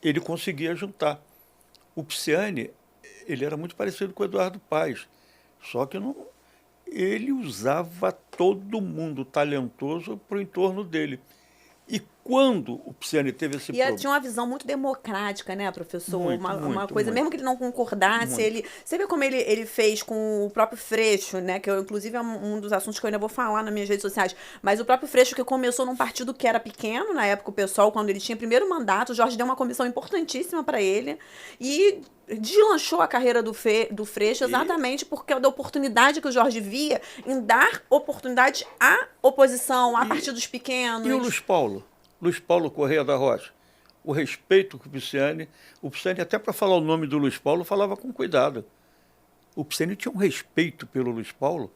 ele conseguia juntar. O Pisciani, ele era muito parecido com o Eduardo Paes, só que não, ele usava todo mundo talentoso para o entorno dele. E quando o Pisciani teve esse problema...
E tinha uma visão muito democrática, né, professor?
Muito,
uma
muito,
coisa,
muito.
mesmo que ele não concordasse,
Muito.
você vê como ele fez com o próprio Freixo, né? Que inclusive é um dos assuntos que eu ainda vou falar nas minhas redes sociais. Mas o próprio Freixo, que começou num partido que era pequeno, na época o pessoal, quando ele tinha primeiro mandato, o Jorge deu uma comissão importantíssima para ele. E deslanchou a carreira do Freixo exatamente porque da oportunidade que o Jorge via em dar oportunidade à oposição, a partidos pequenos.
E o Luiz Paulo? Luiz Paulo Correia da Rocha. O respeito que o Pisciani até para falar o nome do Luiz Paulo, falava com cuidado. O Pisciani tinha um respeito pelo Luiz Paulo,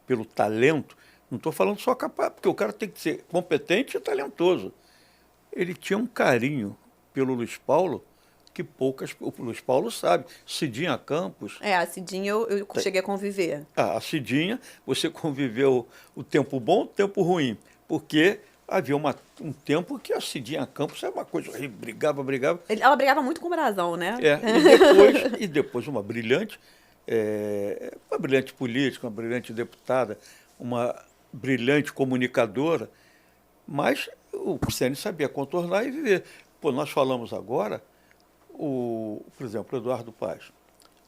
pelo talento. Não estou falando só capaz, porque o cara tem que ser competente e talentoso. Ele tinha um carinho pelo Luiz Paulo que o Luiz Paulo sabe. Cidinha Campos...
A Cidinha eu cheguei a conviver.
A Cidinha, você conviveu o tempo bom, o tempo ruim, porque... Havia um tempo que a Cidinha Campos era uma coisa horrível, brigava.
Ela brigava muito com o Brasão, né?
E depois uma brilhante política, uma brilhante deputada, uma brilhante comunicadora, mas o Pisciani sabia contornar e viver. Pô, nós falamos agora, por exemplo, o Eduardo Paes.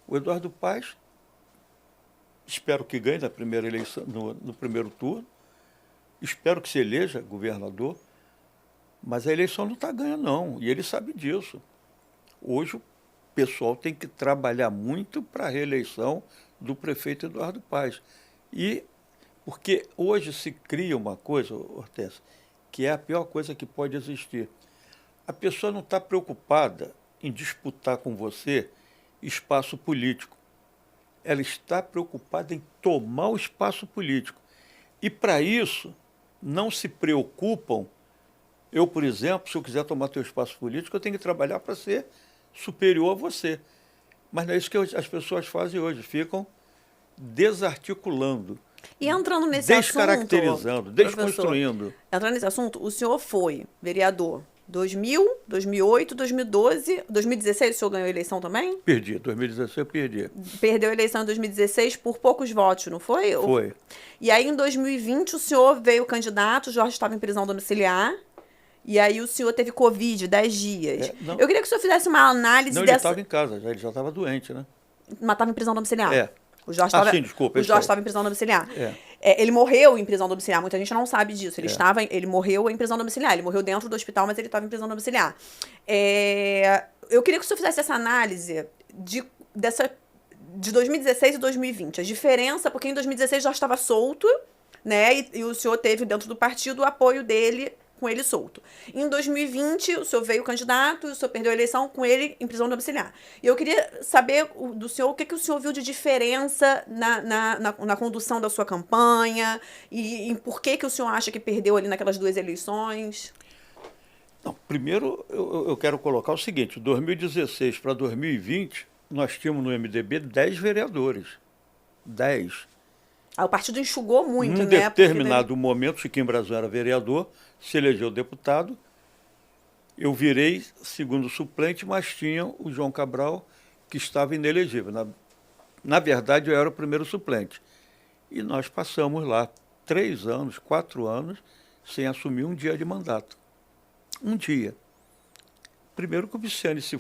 O Eduardo Paes, espero que ganhe na primeira eleição, no primeiro turno, espero que se eleja governador, mas a eleição não está ganha, não. E ele sabe disso. Hoje o pessoal tem que trabalhar muito para a reeleição do prefeito Eduardo Paes. Porque hoje se cria uma coisa, Hortência, que é a pior coisa que pode existir. A pessoa não está preocupada em disputar com você espaço político. Ela está preocupada em tomar o espaço político. E para isso... não se preocupam. Eu, por exemplo, se eu quiser tomar teu espaço político, eu tenho que trabalhar para ser superior a você. Mas não é isso que as pessoas fazem hoje, ficam desarticulando.
E entrando nesse
descaracterizando, desconstruindo.
Entrando nesse assunto, o senhor foi vereador 2000, 2008, 2012, 2016 o senhor ganhou a eleição também?
Perdi, 2016 eu perdi.
Perdeu a eleição em 2016 por poucos votos, não foi?
Foi.
E aí em 2020 o senhor veio candidato, o Jorge estava em prisão domiciliar, e aí o senhor teve Covid 10 dias. Eu queria que o senhor fizesse uma análise
dessa... Não, ele estava em casa, ele já estava doente, né?
Mas estava em prisão domiciliar?
É.
O Jorge estava em prisão domiciliar. Ele morreu em prisão domiciliar. Muita gente não sabe disso. Ele morreu em prisão domiciliar. Ele morreu dentro do hospital, mas ele estava em prisão domiciliar. Eu queria que o senhor fizesse essa análise de 2016 e 2020. A diferença, porque em 2016 já estava solto, né? E o senhor teve dentro do partido o apoio dele com ele solto. Em 2020, o senhor veio candidato, o senhor perdeu a eleição com ele em prisão domiciliar. E eu queria saber do senhor o que o senhor viu de diferença na condução da sua campanha e por que o senhor acha que perdeu ali naquelas duas eleições.
Não, primeiro eu quero colocar o seguinte, 2016 para 2020, nós tínhamos no MDB 10 vereadores. 10.
Ah, o partido enxugou muito,
Num
né?
determinado momento, Chiquinho Brasil era vereador, se elegeu deputado, eu virei segundo suplente, mas tinha o João Cabral, que estava inelegível. Na verdade, eu era o primeiro suplente. E nós passamos lá 3 anos, 4 anos, sem assumir um dia de mandato. Um dia. Primeiro que o Pisciani, se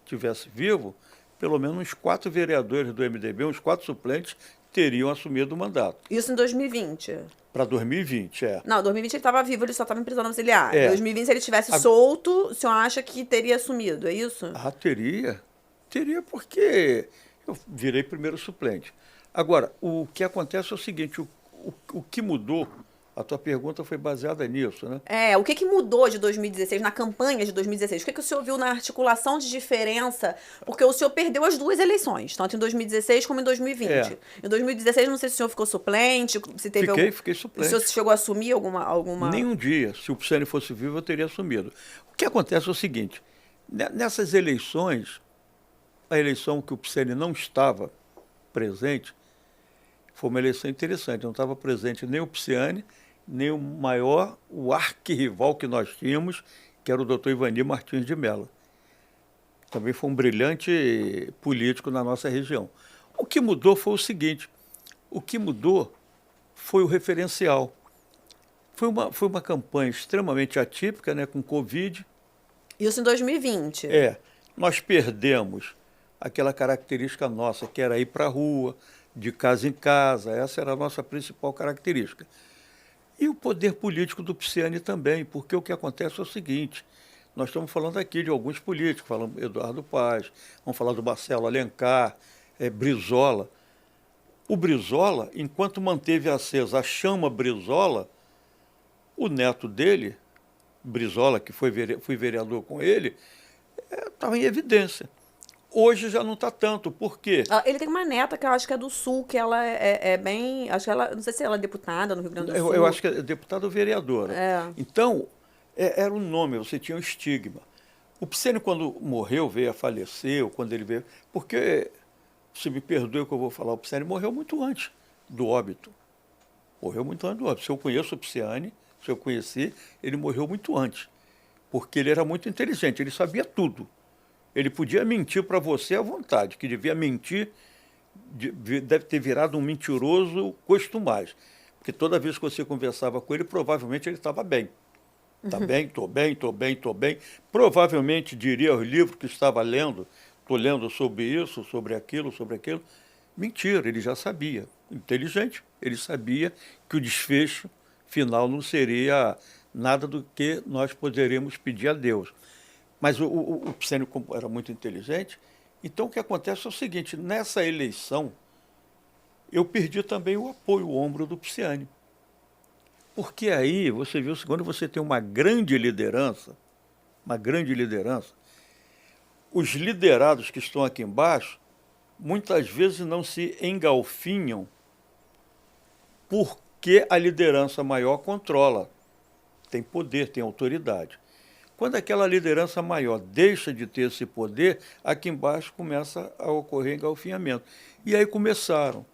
tivesse vivo, pelo menos uns 4 vereadores do MDB, uns 4 suplentes, teriam assumido o mandato.
Isso em 2020?
Para 2020, é.
Não, 2020 ele estava vivo, ele só estava em prisão domiciliar.
É.
2020, se ele tivesse solto, o senhor acha que teria assumido, é isso?
Ah, teria. Teria porque eu virei primeiro suplente. Agora, o que acontece é o seguinte, o que mudou, a tua pergunta foi baseada nisso, né?
O que mudou de 2016, na campanha de 2016? O que o senhor viu na articulação de diferença? Porque o senhor perdeu as 2 eleições, tanto em 2016 como em 2020.
É.
Em 2016, não sei se o senhor ficou suplente, se teve
Fiquei suplente.
O senhor chegou a assumir alguma...
Nem um dia. Se o Pisciani fosse vivo, eu teria assumido. O que acontece é o seguinte, nessas eleições, a eleição que o Pisciani não estava presente, foi uma eleição interessante. Não estava presente nem o Pisciani, nem o arquirrival que nós tínhamos, que era o doutor Ivani Martins de Mello. Também foi um brilhante político na nossa região. O que mudou foi o seguinte, foi o referencial. Foi uma campanha extremamente atípica, né, com Covid.
Isso em 2020?
Nós perdemos aquela característica nossa, que era ir para a rua, de casa em casa, essa era a nossa principal característica. E o poder político do Pisciani também, porque o que acontece é o seguinte, nós estamos falando aqui de alguns políticos, falamos Eduardo Paz, vamos falar do Marcelo Alencar, Brizola. O Brizola, enquanto manteve acesa a chama Brizola, o neto dele, Brizola, que fui vereador com ele, estava em evidência. Hoje já não está tanto, por quê?
Ele tem uma neta que eu acho que é do Sul, que ela é bem... Acho que ela, não sei se ela é deputada no Rio Grande do Sul.
Eu acho que é deputada ou vereadora. Então, era um nome, você tinha um estigma. O Pisciani, quando morreu, veio a falecer, ou quando ele veio... Porque, se me perdoe o que eu vou falar, o Pisciani morreu muito antes do óbito. Morreu muito antes do óbito. Se eu conheço o Pisciani, se eu conheci, ele morreu muito antes. Porque ele era muito inteligente, ele sabia tudo. Ele podia mentir para você à vontade, que devia mentir, deve ter virado um mentiroso costumaz. Porque toda vez que você conversava com ele, provavelmente ele estava bem. Está bem, estou bem, estou bem, estou bem. Provavelmente diria os livros que estava lendo, estou lendo sobre isso, sobre aquilo, sobre aquilo. Mentira, ele já sabia. Inteligente, ele sabia que o desfecho final não seria nada do que nós poderíamos pedir a Deus. Mas o Pisciani era muito inteligente. Então, o que acontece é o seguinte, nessa eleição, eu perdi também o apoio, o ombro do Pisciani. Porque aí, você viu, quando você tem uma grande liderança, os liderados que estão aqui embaixo, muitas vezes não se engalfinham porque a liderança maior controla, tem poder, tem autoridade. Quando aquela liderança maior deixa de ter esse poder, aqui embaixo começa a ocorrer engalfinhamento. E aí começaram.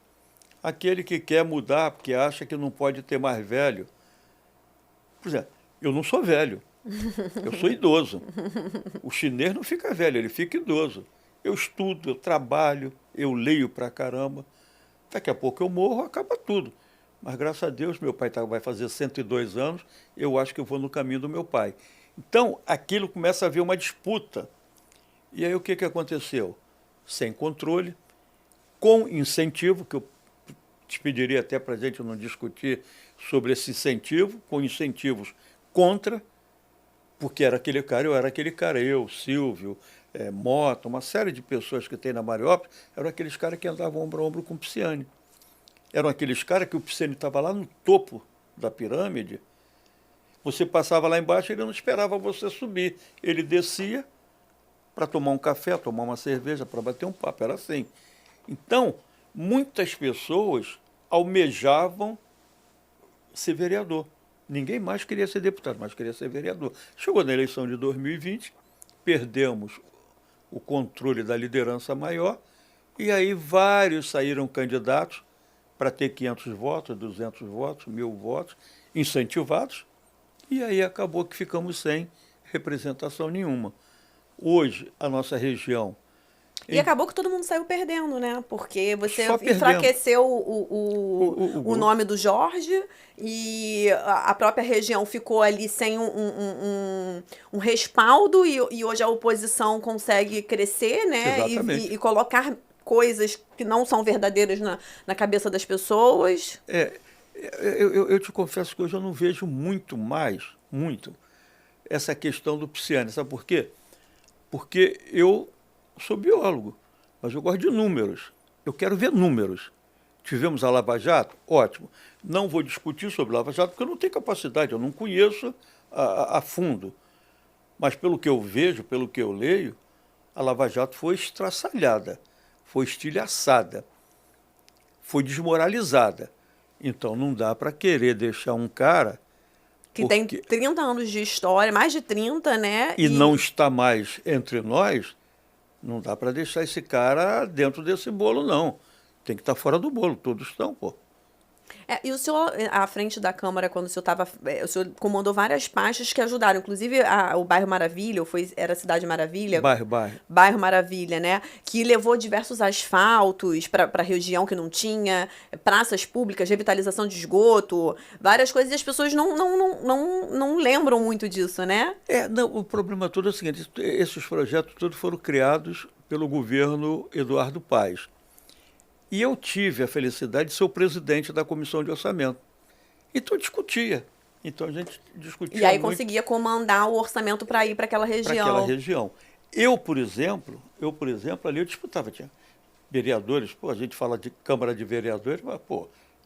Aquele que quer mudar, porque acha que não pode ter mais velho. Por exemplo, eu não sou velho, eu sou idoso. O chinês não fica velho, ele fica idoso. Eu estudo, eu trabalho, eu leio pra caramba. Daqui a pouco eu morro, acaba tudo. Mas graças a Deus, meu pai vai fazer 102 anos, eu acho que eu vou no caminho do meu pai. Então, aquilo começa a haver uma disputa. E aí o que aconteceu? Sem controle, com incentivo, que eu te pediria até para a gente não discutir sobre esse incentivo, com incentivos contra, porque era aquele cara, eu era aquele cara, eu, Silvio, Mota, uma série de pessoas que tem na Mariópolis, eram aqueles caras que andavam ombro a ombro com o Pisciani. Eram aqueles caras que o Pisciani estava lá no topo da pirâmide. Você passava lá embaixo, ele não esperava você subir. Ele descia para tomar um café, tomar uma cerveja, para bater um papo. Era assim. Então, muitas pessoas almejavam ser vereador. Ninguém mais queria ser deputado, mas queria ser vereador. Chegou na eleição de 2020, perdemos o controle da liderança maior, e aí vários saíram candidatos para ter 500 votos, 200 votos, 1.000 votos, incentivados, e aí acabou que ficamos sem representação nenhuma. Hoje, a nossa região...
E acabou que todo mundo saiu perdendo, né? Porque você
Só
enfraqueceu o nome do Jorge e a própria região ficou ali sem um respaldo e hoje a oposição consegue crescer, né?
Exatamente.
E colocar coisas que não são verdadeiras na cabeça das pessoas.
Eu te confesso que hoje eu não vejo muito, essa questão do Pisciani. Sabe por quê? Porque eu sou biólogo, mas eu gosto de números. Eu quero ver números. Tivemos a Lava Jato? Ótimo. Não vou discutir sobre a Lava Jato porque eu não tenho capacidade, eu não conheço a fundo. Mas pelo que eu vejo, pelo que eu leio, a Lava Jato foi estraçalhada, foi estilhaçada, foi desmoralizada. Então não dá para querer deixar um cara...
Que tem 30 anos de história, mais de 30, né?
E não está mais entre nós, não dá para deixar esse cara dentro desse bolo, não. Tem que estar fora do bolo, todos estão, pô.
E o senhor, à frente da Câmara, quando o senhor estava... O senhor comandou várias pastas que ajudaram, inclusive o Bairro Maravilha, era Cidade Maravilha? Bairro Maravilha, né? Que levou diversos asfaltos para a região que não tinha, praças públicas, revitalização de esgoto, várias coisas, e as pessoas não lembram muito disso, né?
Não, o problema todo é o seguinte, esses projetos todos foram criados pelo governo Eduardo Paes. E eu tive a felicidade de ser o presidente da Comissão de Orçamento. Então discutia. Então a gente discutia.
E aí conseguia comandar o orçamento para ir para aquela região.
Para aquela região. Eu, por exemplo, ali eu disputava. Tinha vereadores, a gente fala de Câmara de Vereadores, mas,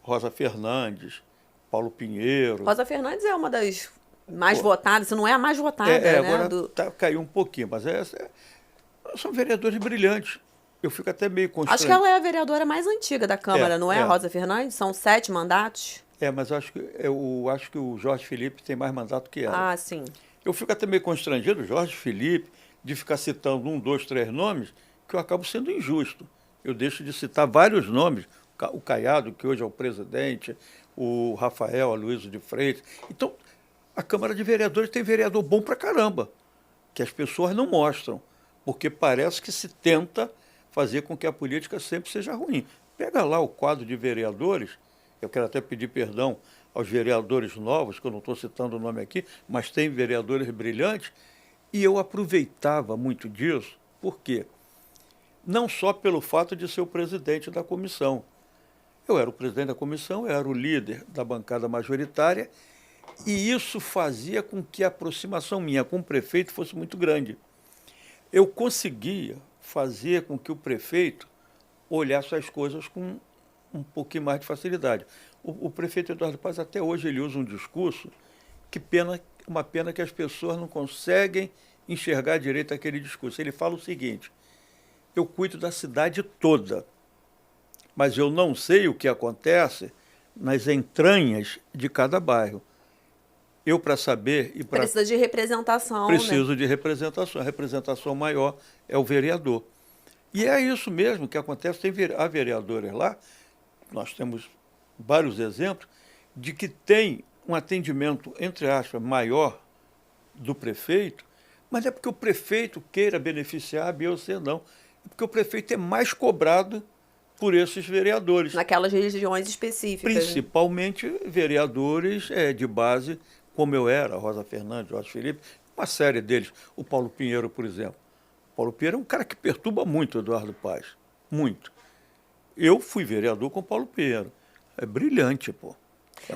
Rosa Fernandes, Paulo Pinheiro.
Rosa Fernandes é uma das mais votadas, se não é a mais votada, né?
Agora caiu um pouquinho, mas são vereadores brilhantes. Eu fico até meio constrangido.
Acho que ela é a vereadora mais antiga da Câmara, não é a Rosa Fernandes? São 7 mandatos?
Mas eu acho que o Jorge Felipe tem mais mandato que ela.
Ah, sim.
Eu fico até meio constrangido, Jorge Felipe, de ficar citando 1, 2, 3 nomes, que eu acabo sendo injusto. Eu deixo de citar vários nomes, o Caiado, que hoje é o presidente, o Rafael Aloysio de Freitas. Então, a Câmara de Vereadores tem vereador bom pra caramba, que as pessoas não mostram, porque parece que se tenta fazer com que a política sempre seja ruim. Pega lá o quadro de vereadores, eu quero até pedir perdão aos vereadores novos, que eu não estou citando o nome aqui, mas tem vereadores brilhantes, e eu aproveitava muito disso, por quê? Não só pelo fato de ser o presidente da comissão. Eu era o presidente da comissão, eu era o líder da bancada majoritária, e isso fazia com que a aproximação minha com o prefeito fosse muito grande. Eu conseguia fazer com que o prefeito olhasse as coisas com um pouquinho mais de facilidade. O prefeito Eduardo Paes, até hoje, ele usa um discurso uma pena que as pessoas não conseguem enxergar direito aquele discurso. Ele fala o seguinte: eu cuido da cidade toda, mas eu não sei o que acontece nas entranhas de cada bairro. Eu, para saber...
Precisa de representação,
Preciso de representação. A representação maior é o vereador. E é isso mesmo que acontece. Há vereadores lá, nós temos vários exemplos, de que tem um atendimento, entre aspas, maior do prefeito, mas é porque o prefeito queira beneficiar a B ou C, não. É porque o prefeito é mais cobrado por esses vereadores.
Naquelas regiões específicas.
Principalmente vereadores de base, como eu era, Rosa Fernandes, Jorge Felipe, uma série deles. O Paulo Pinheiro, por exemplo. O Paulo Pinheiro é um cara que perturba muito o Eduardo Paes. Muito. Eu fui vereador com o Paulo Pinheiro. É brilhante, pô.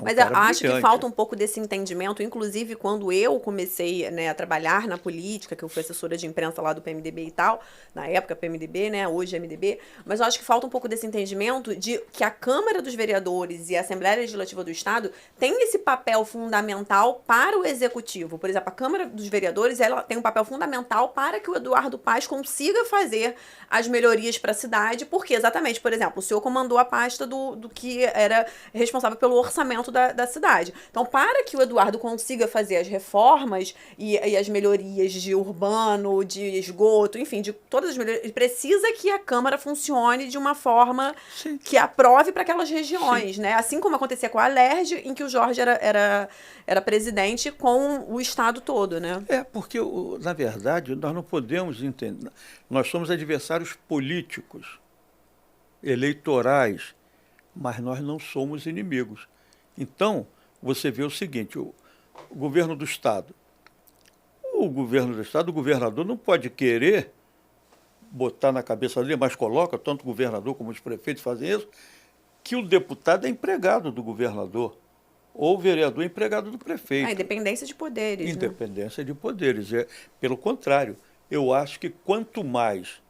Mas eu acho que falta um pouco desse entendimento, inclusive quando eu comecei, né, a trabalhar na política, que eu fui assessora de imprensa lá do PMDB e tal, na época PMDB, né, hoje MDB, mas eu acho que falta um pouco desse entendimento de que a Câmara dos Vereadores e a Assembleia Legislativa do Estado tem esse papel fundamental para o Executivo. Por exemplo, a Câmara dos Vereadores, ela tem um papel fundamental para que o Eduardo Paes consiga fazer as melhorias para a cidade, porque exatamente, por exemplo, o senhor comandou a pasta do que era responsável pelo orçamento desenvolvimento da cidade. Então, para que o Eduardo consiga fazer as reformas e as melhorias de urbano, de esgoto, enfim, de todas as melhorias, ele precisa que a Câmara funcione de uma forma
Sim.
que aprove para aquelas regiões, né? Assim como acontecia com a Alerj, em que o Jorge era presidente com o estado todo, né?
Porque, na verdade, nós não podemos entender. Nós somos adversários políticos, eleitorais, mas nós não somos inimigos. Então, você vê o seguinte, o governo do Estado. O governo do Estado, o governador não pode querer botar na cabeça dele, mas coloca, tanto o governador como os prefeitos fazem isso, que o deputado é empregado do governador, ou o vereador é empregado do prefeito.
A independência de poderes,
Independência de poderes. Pelo contrário, eu acho que quanto mais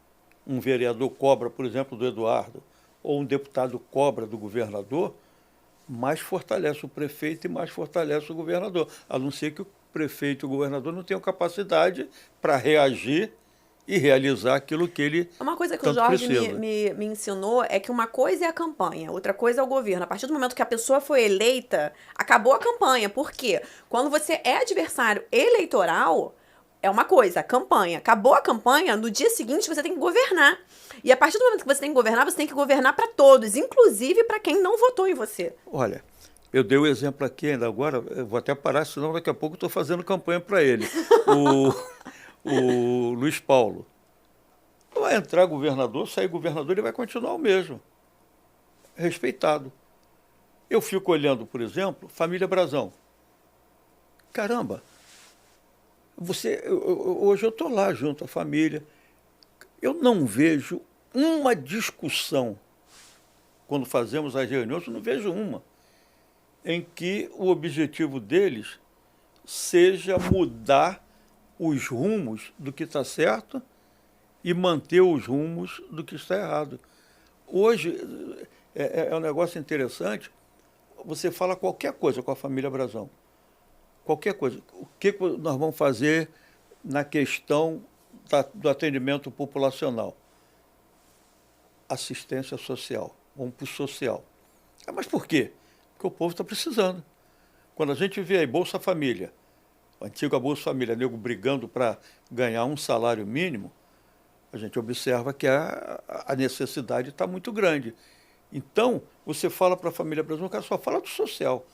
um vereador cobra, por exemplo, do Eduardo, ou um deputado cobra do governador, mais fortalece o prefeito e mais fortalece o governador. A não ser que o prefeito e o governador não tenham capacidade para reagir e realizar aquilo que ele
Uma coisa que
tanto
o Jorge
precisa.
me ensinou é que uma coisa é a campanha, outra coisa é o governo. A partir do momento que a pessoa foi eleita, acabou a campanha. Por quê? Quando você é adversário eleitoral, é uma coisa, a campanha. Acabou a campanha, no dia seguinte você tem que governar. E a partir do momento que você tem que governar para todos, inclusive para quem não votou em você.
Olha, eu dei o exemplo aqui ainda agora, eu vou até parar, senão daqui a pouco estou fazendo campanha para ele. O Luiz Paulo. Vai entrar governador, sair governador, ele vai continuar o mesmo. Respeitado. Eu fico olhando, por exemplo, família Brazão. Caramba, hoje eu estou lá junto à família. Eu não vejo uma discussão, quando fazemos as reuniões, eu não vejo uma, em que o objetivo deles seja mudar os rumos do que está certo e manter os rumos do que está errado. Hoje é um negócio interessante, você fala qualquer coisa com a família Brazão, qualquer coisa. O que nós vamos fazer na questão do atendimento populacional? Assistência social, vamos para o social. Mas por quê? Porque o povo está precisando. Quando a gente vê aí Bolsa Família, a antiga Bolsa Família, nego brigando para ganhar um salário mínimo, a gente observa que a necessidade está muito grande. Então, você fala para a família brasileira, o cara só fala do social.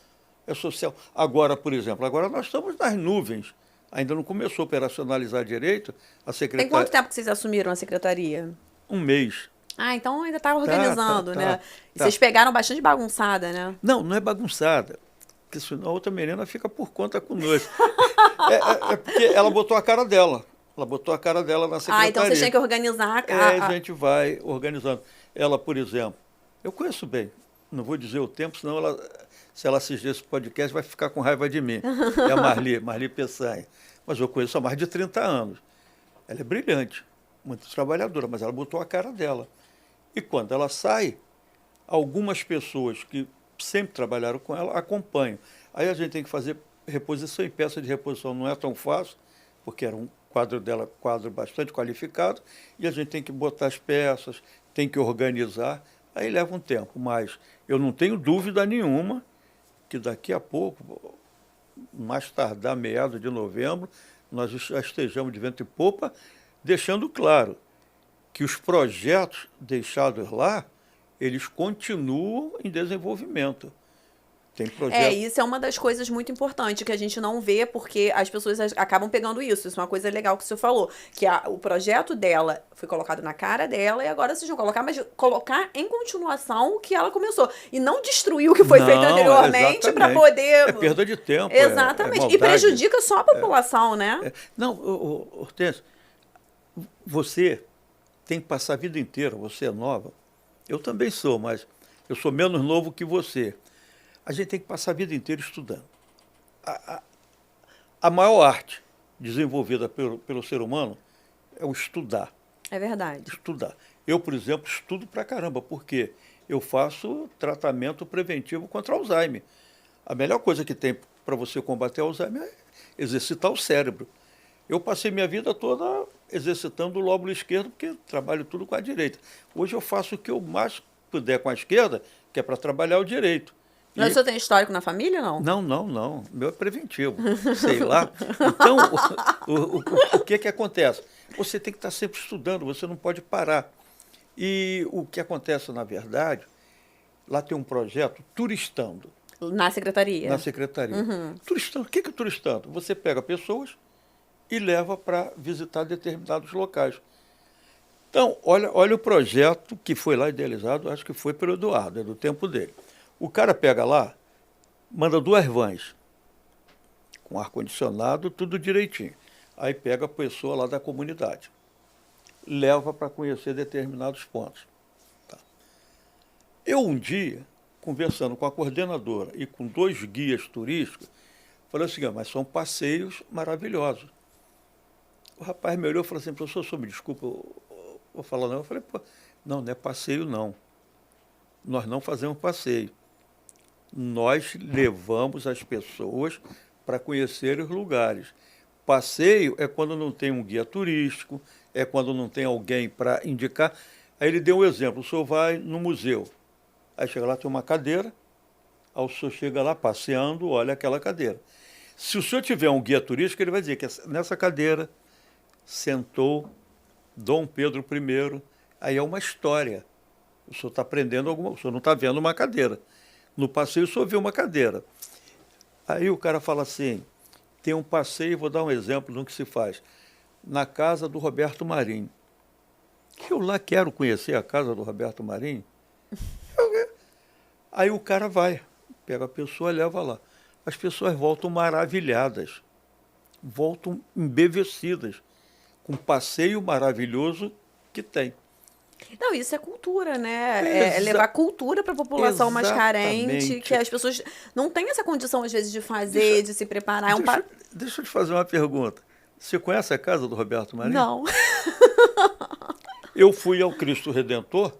É social. Agora, por exemplo, agora nós estamos nas nuvens. Ainda não começou a operacionalizar direito a secretaria.
Tem quanto tempo que vocês assumiram a secretaria?
Um mês.
Ah, então ainda está organizando, né? E
tá.
vocês pegaram bastante bagunçada, né?
Não é bagunçada. Porque senão a outra menina fica por conta conosco. É porque ela botou a cara dela. Ela botou a cara dela na secretaria.
Ah, então vocês têm que organizar
a gente vai organizando. Ela, por exemplo, eu conheço bem. Não vou dizer o tempo, senão se ela assistir esse podcast, vai ficar com raiva de mim. É a Marli Peçanha. Mas eu conheço há mais de 30 anos. Ela é brilhante, muito trabalhadora, mas ela botou a cara dela. E quando ela sai, algumas pessoas que sempre trabalharam com ela acompanham. Aí a gente tem que fazer reposição, e peça de reposição não é tão fácil, porque era um quadro bastante qualificado, e a gente tem que botar as peças, tem que organizar, aí leva um tempo, mas eu não tenho dúvida nenhuma que daqui a pouco, mais tardar meados de novembro, nós já estejamos de vento e popa, deixando claro que os projetos deixados lá, eles continuam em desenvolvimento. Tem projeto.
Isso é uma das coisas muito importantes que a gente não vê, porque as pessoas acabam pegando isso. Isso é uma coisa legal que você falou, que o projeto dela foi colocado na cara dela e agora vocês vão colocar, mas colocar em continuação o que ela começou. E não destruir o que foi feito anteriormente para poder...
É perda de tempo.
Exatamente. E prejudica só a população, né?
Não, Hortência, você tem que passar a vida inteira, você é nova. Eu também sou, mas eu sou menos novo que você. A gente tem que passar a vida inteira estudando. A maior arte desenvolvida pelo ser humano é o estudar.
É verdade.
Estudar. Eu, por exemplo, estudo pra caramba, porque eu faço tratamento preventivo contra Alzheimer. A melhor coisa que tem para você combater Alzheimer é exercitar o cérebro. Eu passei minha vida toda exercitando o lóbulo esquerdo, porque trabalho tudo com a direita. Hoje eu faço o que eu mais puder com a esquerda, que é para trabalhar o direito.
Mas o senhor tem histórico na família, não?
Não. Meu é preventivo. Sei lá. Então, o que acontece? Você tem que estar sempre estudando, você não pode parar. E o que acontece, na verdade, lá tem um projeto Turistando.
Na secretaria?
Na secretaria. Turistando. O que é turistando? Você pega pessoas e leva para visitar determinados locais. Então, olha o projeto que foi lá idealizado, acho que foi pelo Eduardo, é do tempo dele. O cara pega lá, manda 2 vans, com ar-condicionado, tudo direitinho. Aí pega a pessoa lá da comunidade, leva para conhecer determinados pontos. Tá. Eu, um dia, conversando com a coordenadora e com 2 guias turísticos, falei assim, mas são passeios maravilhosos. O rapaz me olhou e falou assim, professor, só me desculpa, eu vou falar não. Eu falei, pô, não é passeio não. Nós não fazemos passeio. Nós levamos as pessoas para conhecer os lugares. Passeio é quando não tem um guia turístico, é quando não tem alguém para indicar. Aí ele deu um exemplo, o senhor vai no museu, aí chega lá, tem uma cadeira, aí o senhor chega lá passeando, olha aquela cadeira. Se o senhor tiver um guia turístico, ele vai dizer que nessa cadeira sentou Dom Pedro I, aí é uma história. O senhor está aprendendo alguma coisa, o senhor não está vendo uma cadeira. No passeio o senhor viu uma cadeira. Aí o cara fala assim, tem um passeio, vou dar um exemplo do que se faz, na casa do Roberto Marinho. Eu lá quero conhecer a casa do Roberto Marinho. Aí o cara vai, pega a pessoa e leva lá. As pessoas voltam maravilhadas, voltam embevecidas, com um passeio maravilhoso que tem.
Não, isso é cultura, né? É levar cultura para a população mais carente, que as pessoas não têm essa condição, às vezes, de fazer, de se preparar.
Deixa eu te fazer uma pergunta. Você conhece a casa do Roberto Marinho?
Não.
Eu fui ao Cristo Redentor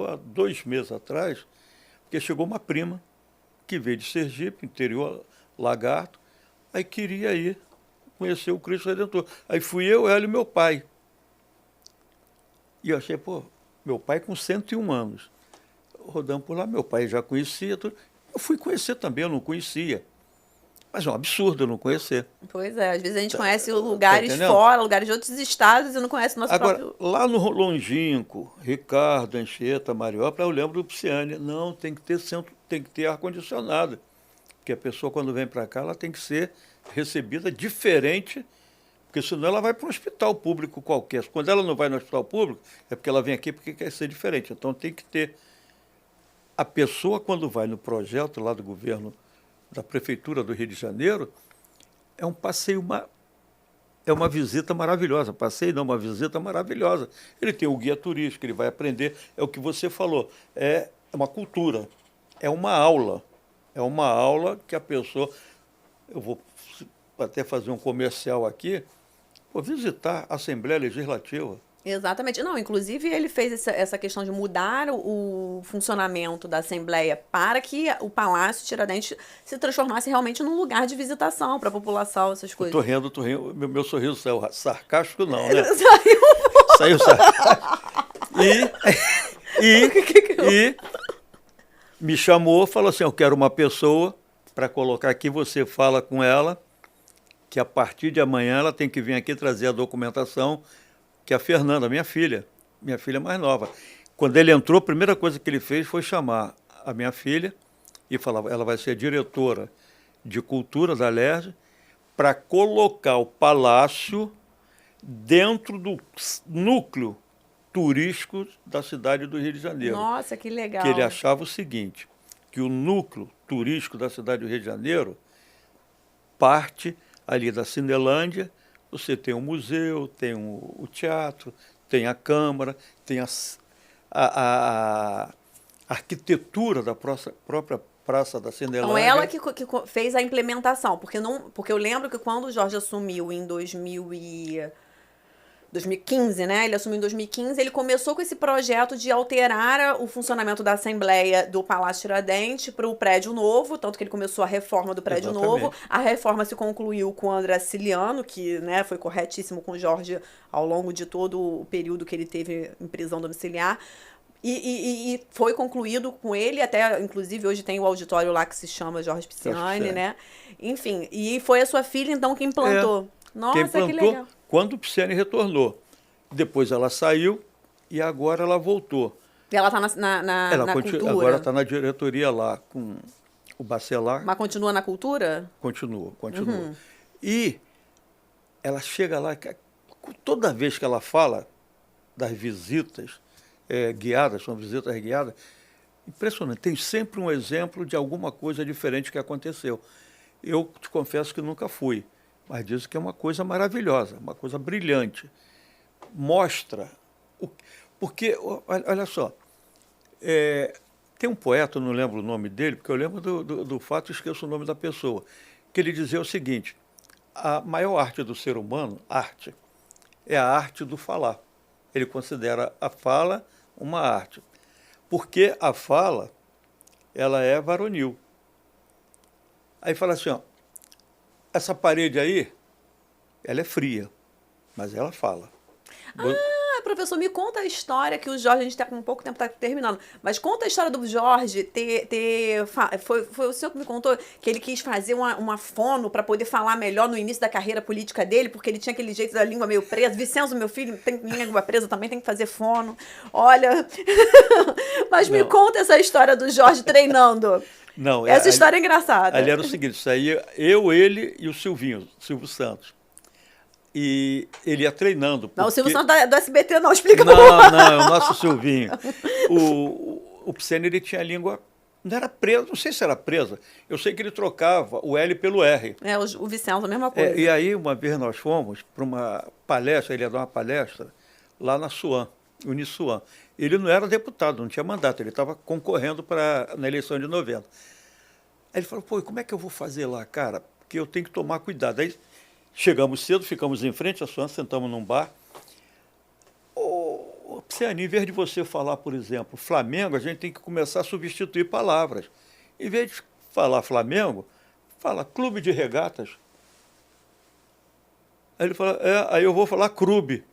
há 2 meses atrás, porque chegou uma prima que veio de Sergipe, interior Lagarto, aí queria ir conhecer o Cristo Redentor. Aí fui eu, ela e meu pai. E eu achei, meu pai com 101 anos. Rodando por lá, meu pai já conhecia tudo. Eu fui conhecer também, eu não conhecia. Mas é um absurdo eu não conhecer.
Pois é, às vezes a gente conhece lugares fora, lugares de outros estados e não conhece o nosso próprio...
Lá no Longínquo, Ricardo, Anchieta, Mariópolis, eu lembro do Pisciane. Não, tem que ter ar-condicionado. Porque a pessoa, quando vem para cá, ela tem que ser recebida diferente, porque senão ela vai para um hospital público qualquer. Quando ela não vai no hospital público, é porque ela vem aqui porque quer ser diferente. Então tem que ter... A pessoa, quando vai no projeto lá do governo, da Prefeitura do Rio de Janeiro, é um passeio, é uma visita maravilhosa. Passeio não, uma visita maravilhosa. Ele tem o guia turístico, ele vai aprender, é o que você falou, é uma cultura, é uma aula. É uma aula que a pessoa... Eu vou até fazer um comercial aqui, vou visitar a Assembleia Legislativa.
Exatamente. Não, inclusive ele fez essa questão de mudar o funcionamento da Assembleia para que o Palácio Tiradentes se transformasse realmente num lugar de visitação para a população, essas coisas.
Tô rindo. Meu sorriso saiu sarcástico, não, né?
Saiu
sarcástico. E me chamou, falou assim, eu quero uma pessoa para colocar aqui, você fala com ela, que a partir de amanhã ela tem que vir aqui trazer a documentação, que é a Fernanda, minha filha mais nova. Quando ele entrou, a primeira coisa que ele fez foi chamar a minha filha e falar, ela vai ser diretora de cultura da LERJ, para colocar o palácio dentro do núcleo turístico da cidade do Rio de Janeiro.
Nossa, que legal.
Que ele achava o seguinte, que o núcleo turístico da cidade do Rio de Janeiro parte ali da Cinelândia. Você tem o museu, tem o teatro, tem a Câmara, tem a arquitetura da própria Praça da Cinelândia.
Então, ela que fez a implementação, porque eu lembro que quando o Jorge assumiu em 2015, né? Ele assumiu em 2015, ele começou com esse projeto de alterar o funcionamento da Assembleia do Palácio Tiradentes para o prédio novo, tanto que ele começou a reforma do prédio novo. A reforma se concluiu com o André Ciliano, que, né, foi corretíssimo com o Jorge ao longo de todo o período que ele teve em prisão domiciliar. E foi concluído com ele, até, inclusive, hoje tem o auditório lá que se chama Jorge Pisciani, né? Enfim, e foi a sua filha, então, que implantou. Nossa,
quem
que
plantou
legal.
quando o Pisciani retornou. Depois ela saiu e agora ela voltou.
E ela tá na cultura?
Agora está na diretoria lá com o Bacelar.
Mas continua na cultura?
Continua. E ela chega lá, toda vez que ela fala das visitas guiadas, são visitas guiadas, impressionante, tem sempre um exemplo de alguma coisa diferente que aconteceu. Eu te confesso que nunca fui, mas diz que é uma coisa maravilhosa, uma coisa brilhante. Mostra, porque, olha só, tem um poeta, não lembro o nome dele, porque eu lembro do fato e esqueço o nome da pessoa, que ele dizia o seguinte: a maior arte do ser humano, arte, é a arte do falar. Ele considera a fala uma arte, porque a fala, ela é varonil. Aí fala assim, ó, essa parede aí, ela é fria, mas ela fala.
Professor, me conta a história que o Jorge, a gente está com pouco tempo, está terminando, mas conta a história do Jorge foi o senhor que me contou que ele quis fazer uma fono para poder falar melhor no início da carreira política dele, porque ele tinha aquele jeito da língua meio presa. Vicenzo, meu filho, tem língua presa também, tem que fazer fono. Olha, mas me conta essa história do Jorge treinando.
Não,
essa história é engraçada.
Ali era o seguinte, saía eu, ele e o Silvio Santos. E ele ia treinando. Porque...
Não, o Silvio Santos do SBT não, explica.
Não, é o nosso Silvinho. O Pisciani, ele tinha a língua, não era presa, não sei se era presa, eu sei que ele trocava o L pelo R.
O Vicenzo, a mesma coisa.
E aí, uma vez nós fomos para uma palestra, ele ia dar uma palestra lá na Suam, Unissuam. Ele não era deputado, não tinha mandato, ele estava concorrendo na eleição de 90. Aí ele falou, pô, como é que eu vou fazer lá, cara? Porque eu tenho que tomar cuidado. Aí chegamos cedo, ficamos em frente à Suam, sentamos num bar. Ô, Pisciani, em vez de você falar, por exemplo, Flamengo, a gente tem que começar a substituir palavras. Em vez de falar Flamengo, fala Clube de Regatas. Aí ele fala, aí eu vou falar clube.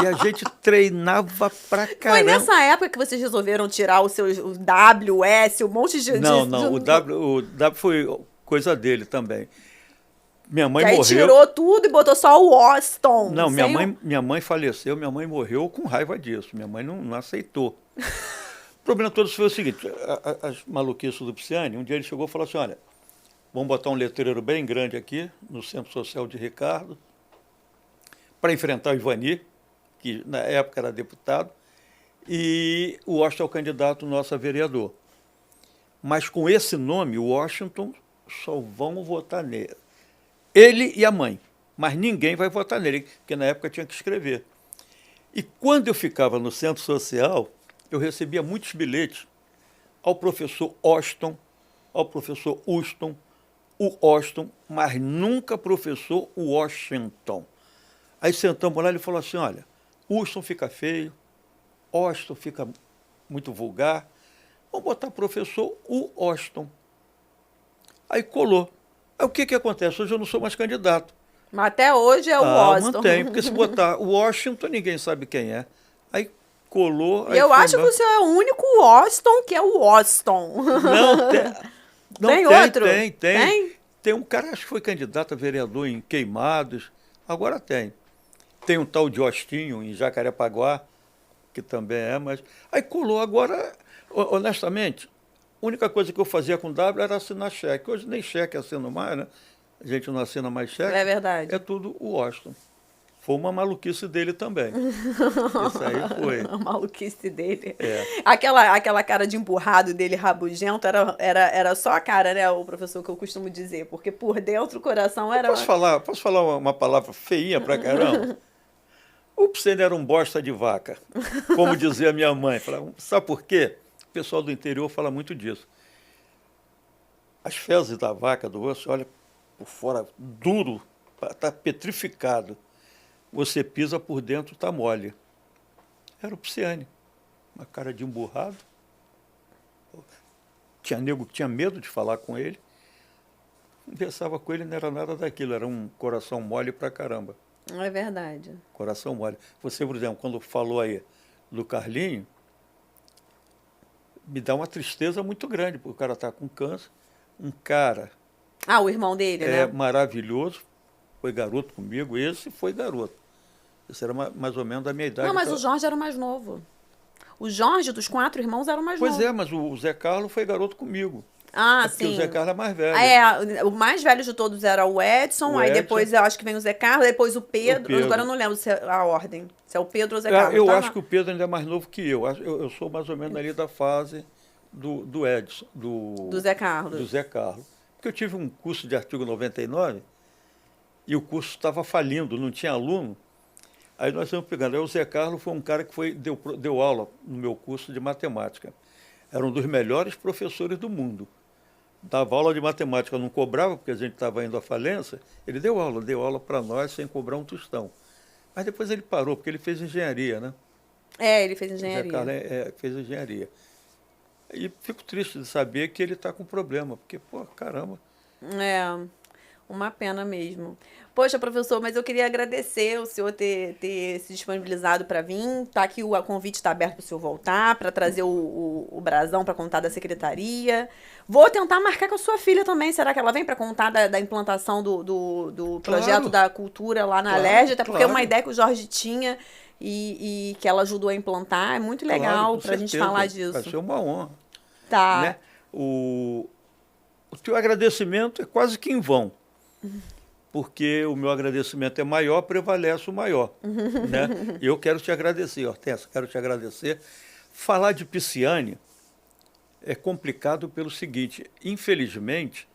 E a gente treinava pra caramba.
Foi nessa época que vocês resolveram tirar o W, S, um monte de...
Não, o W foi coisa dele também. Minha mãe morreu.
Aí tirou tudo e botou só o Austin.
Não, minha mãe faleceu, minha mãe morreu com raiva disso. Minha mãe não aceitou. O problema todo foi o seguinte, as maluquices do Pisciani, um dia ele chegou e falou assim, olha, vamos botar um letreiro bem grande aqui, no Centro Social de Ricardo, para enfrentar o Ivani, que na época era deputado, e o Washington é o candidato nosso a vereador. Mas com esse nome, o Washington, só vão votar nele. Ele e a mãe, mas ninguém vai votar nele, porque na época tinha que escrever. E quando eu ficava no Centro Social, eu recebia muitos bilhetes ao professor Austin, ao professor Houston, o Austin, mas nunca professor Washington. Aí sentamos lá e ele falou assim, olha, Houston fica feio, Austin fica muito vulgar, vamos botar professor Austin. Aí colou. Aí o que acontece? Hoje eu não sou mais candidato.
Mas até hoje é o Washington.
Mantém, porque se botar o Washington, ninguém sabe quem é. Aí colou...
E eu acho que o senhor é o único Washington que é o Washington.
Tem
outro?
Tem. Tem um cara, acho que foi candidato a vereador em Queimados, agora tem. Tem um tal de Ostinho em Jacarepaguá, que também é, mas... Aí colou, agora, honestamente, a única coisa que eu fazia com W era assinar cheque. Hoje nem cheque assino mais, né? A gente não assina mais cheque.
É verdade.
É tudo o Washington. Foi uma maluquice dele também. Isso aí foi.
A maluquice dele.
É.
Aquela cara de emburrado dele, rabugento, era só a cara, né, o professor, que eu costumo dizer. Porque por dentro o coração era...
Posso falar uma palavra feinha pra caramba? O Pisciani era um bosta de vaca, como dizia minha mãe. Falava, sabe por quê? O pessoal do interior fala muito disso. As fezes da vaca, do osso, olha por fora, duro, está petrificado. Você pisa por dentro, está mole. Era o Pisciani. Uma cara de emburrado. Tinha nego que tinha medo de falar com ele. Conversava com ele, não era nada daquilo. Era um coração mole pra caramba.
É verdade.
Coração mole. Você, por exemplo, quando falou aí do Carlinho, me dá uma tristeza muito grande, porque o cara está com câncer, um cara
O irmão dele, né?
maravilhoso, foi garoto comigo, esse foi garoto. Esse era mais ou menos da minha idade.
Não, mas o Jorge era o mais novo. O Jorge, dos 4 irmãos, era o mais novo.
Pois é, mas o Zé Carlos foi garoto comigo.
Porque
sim. O Zé Carlos é mais velho.
O mais velho de todos era o Edson, aí depois eu acho que vem o Zé Carlos, depois o Pedro. Agora eu não lembro se é a ordem, se é o Pedro ou o Zé Carlos.
Eu acho que o Pedro ainda é mais novo que eu. Eu sou mais ou menos ali da fase do Edson,
do Zé Carlos.
Do Zé Carlos. Porque eu tive um curso de artigo 99 e o curso estava falindo, não tinha aluno. Aí nós estamos pegando. Aí o Zé Carlos foi um cara que deu aula no meu curso de matemática. Era um dos melhores professores do mundo. Dava aula de matemática, não cobrava, porque a gente estava indo à falência. Ele deu aula para nós sem cobrar um tostão. Mas depois ele parou, porque ele fez engenharia, né?
Ele fez engenharia.
O Zé Carlos fez engenharia. E fico triste de saber que ele está com problema, porque, caramba.
Uma pena mesmo. Poxa, professor, mas eu queria agradecer o senhor ter se disponibilizado para vir. Tá aqui, o convite está aberto para o senhor voltar, para trazer o brasão para contar da secretaria. Vou tentar marcar com a sua filha também. Será que ela vem para contar da implantação do projeto da cultura lá na Alerj? Até porque é uma ideia que o Jorge tinha e que ela ajudou a implantar. É muito legal para a gente falar disso.
Vai ser uma honra.
Tá.
Né? O teu agradecimento é quase que em vão. Porque o meu agradecimento é maior, prevalece o maior. Né? Eu quero te agradecer, Hortência, quero te agradecer. Falar de Pisciane é complicado pelo seguinte, infelizmente,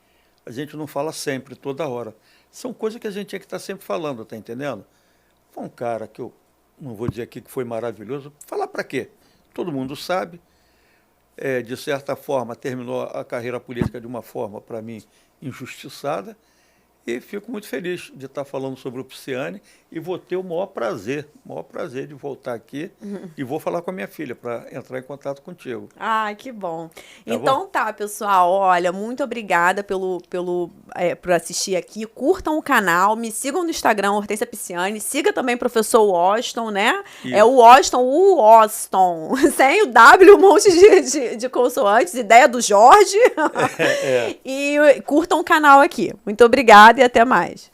a gente não fala sempre, toda hora. São coisas que a gente tinha que estar sempre falando, tá entendendo? Foi um cara que eu não vou dizer aqui que foi maravilhoso, falar para quê? Todo mundo sabe, de certa forma, terminou a carreira política de uma forma, para mim, injustiçada. E fico muito feliz de estar falando sobre o Pisciane e vou ter o maior prazer de voltar aqui e vou falar com a minha filha para entrar em contato contigo.
Que bom. Então tá, pessoal, olha, muito obrigada por assistir aqui. Curtam o canal, me sigam no Instagram, Hortência Pisciane, siga também o professor Washington, né? Isso. É o Washington, sem o W, um monte de consoantes, ideia do Jorge. E curtam o canal aqui. Muito obrigada e até mais.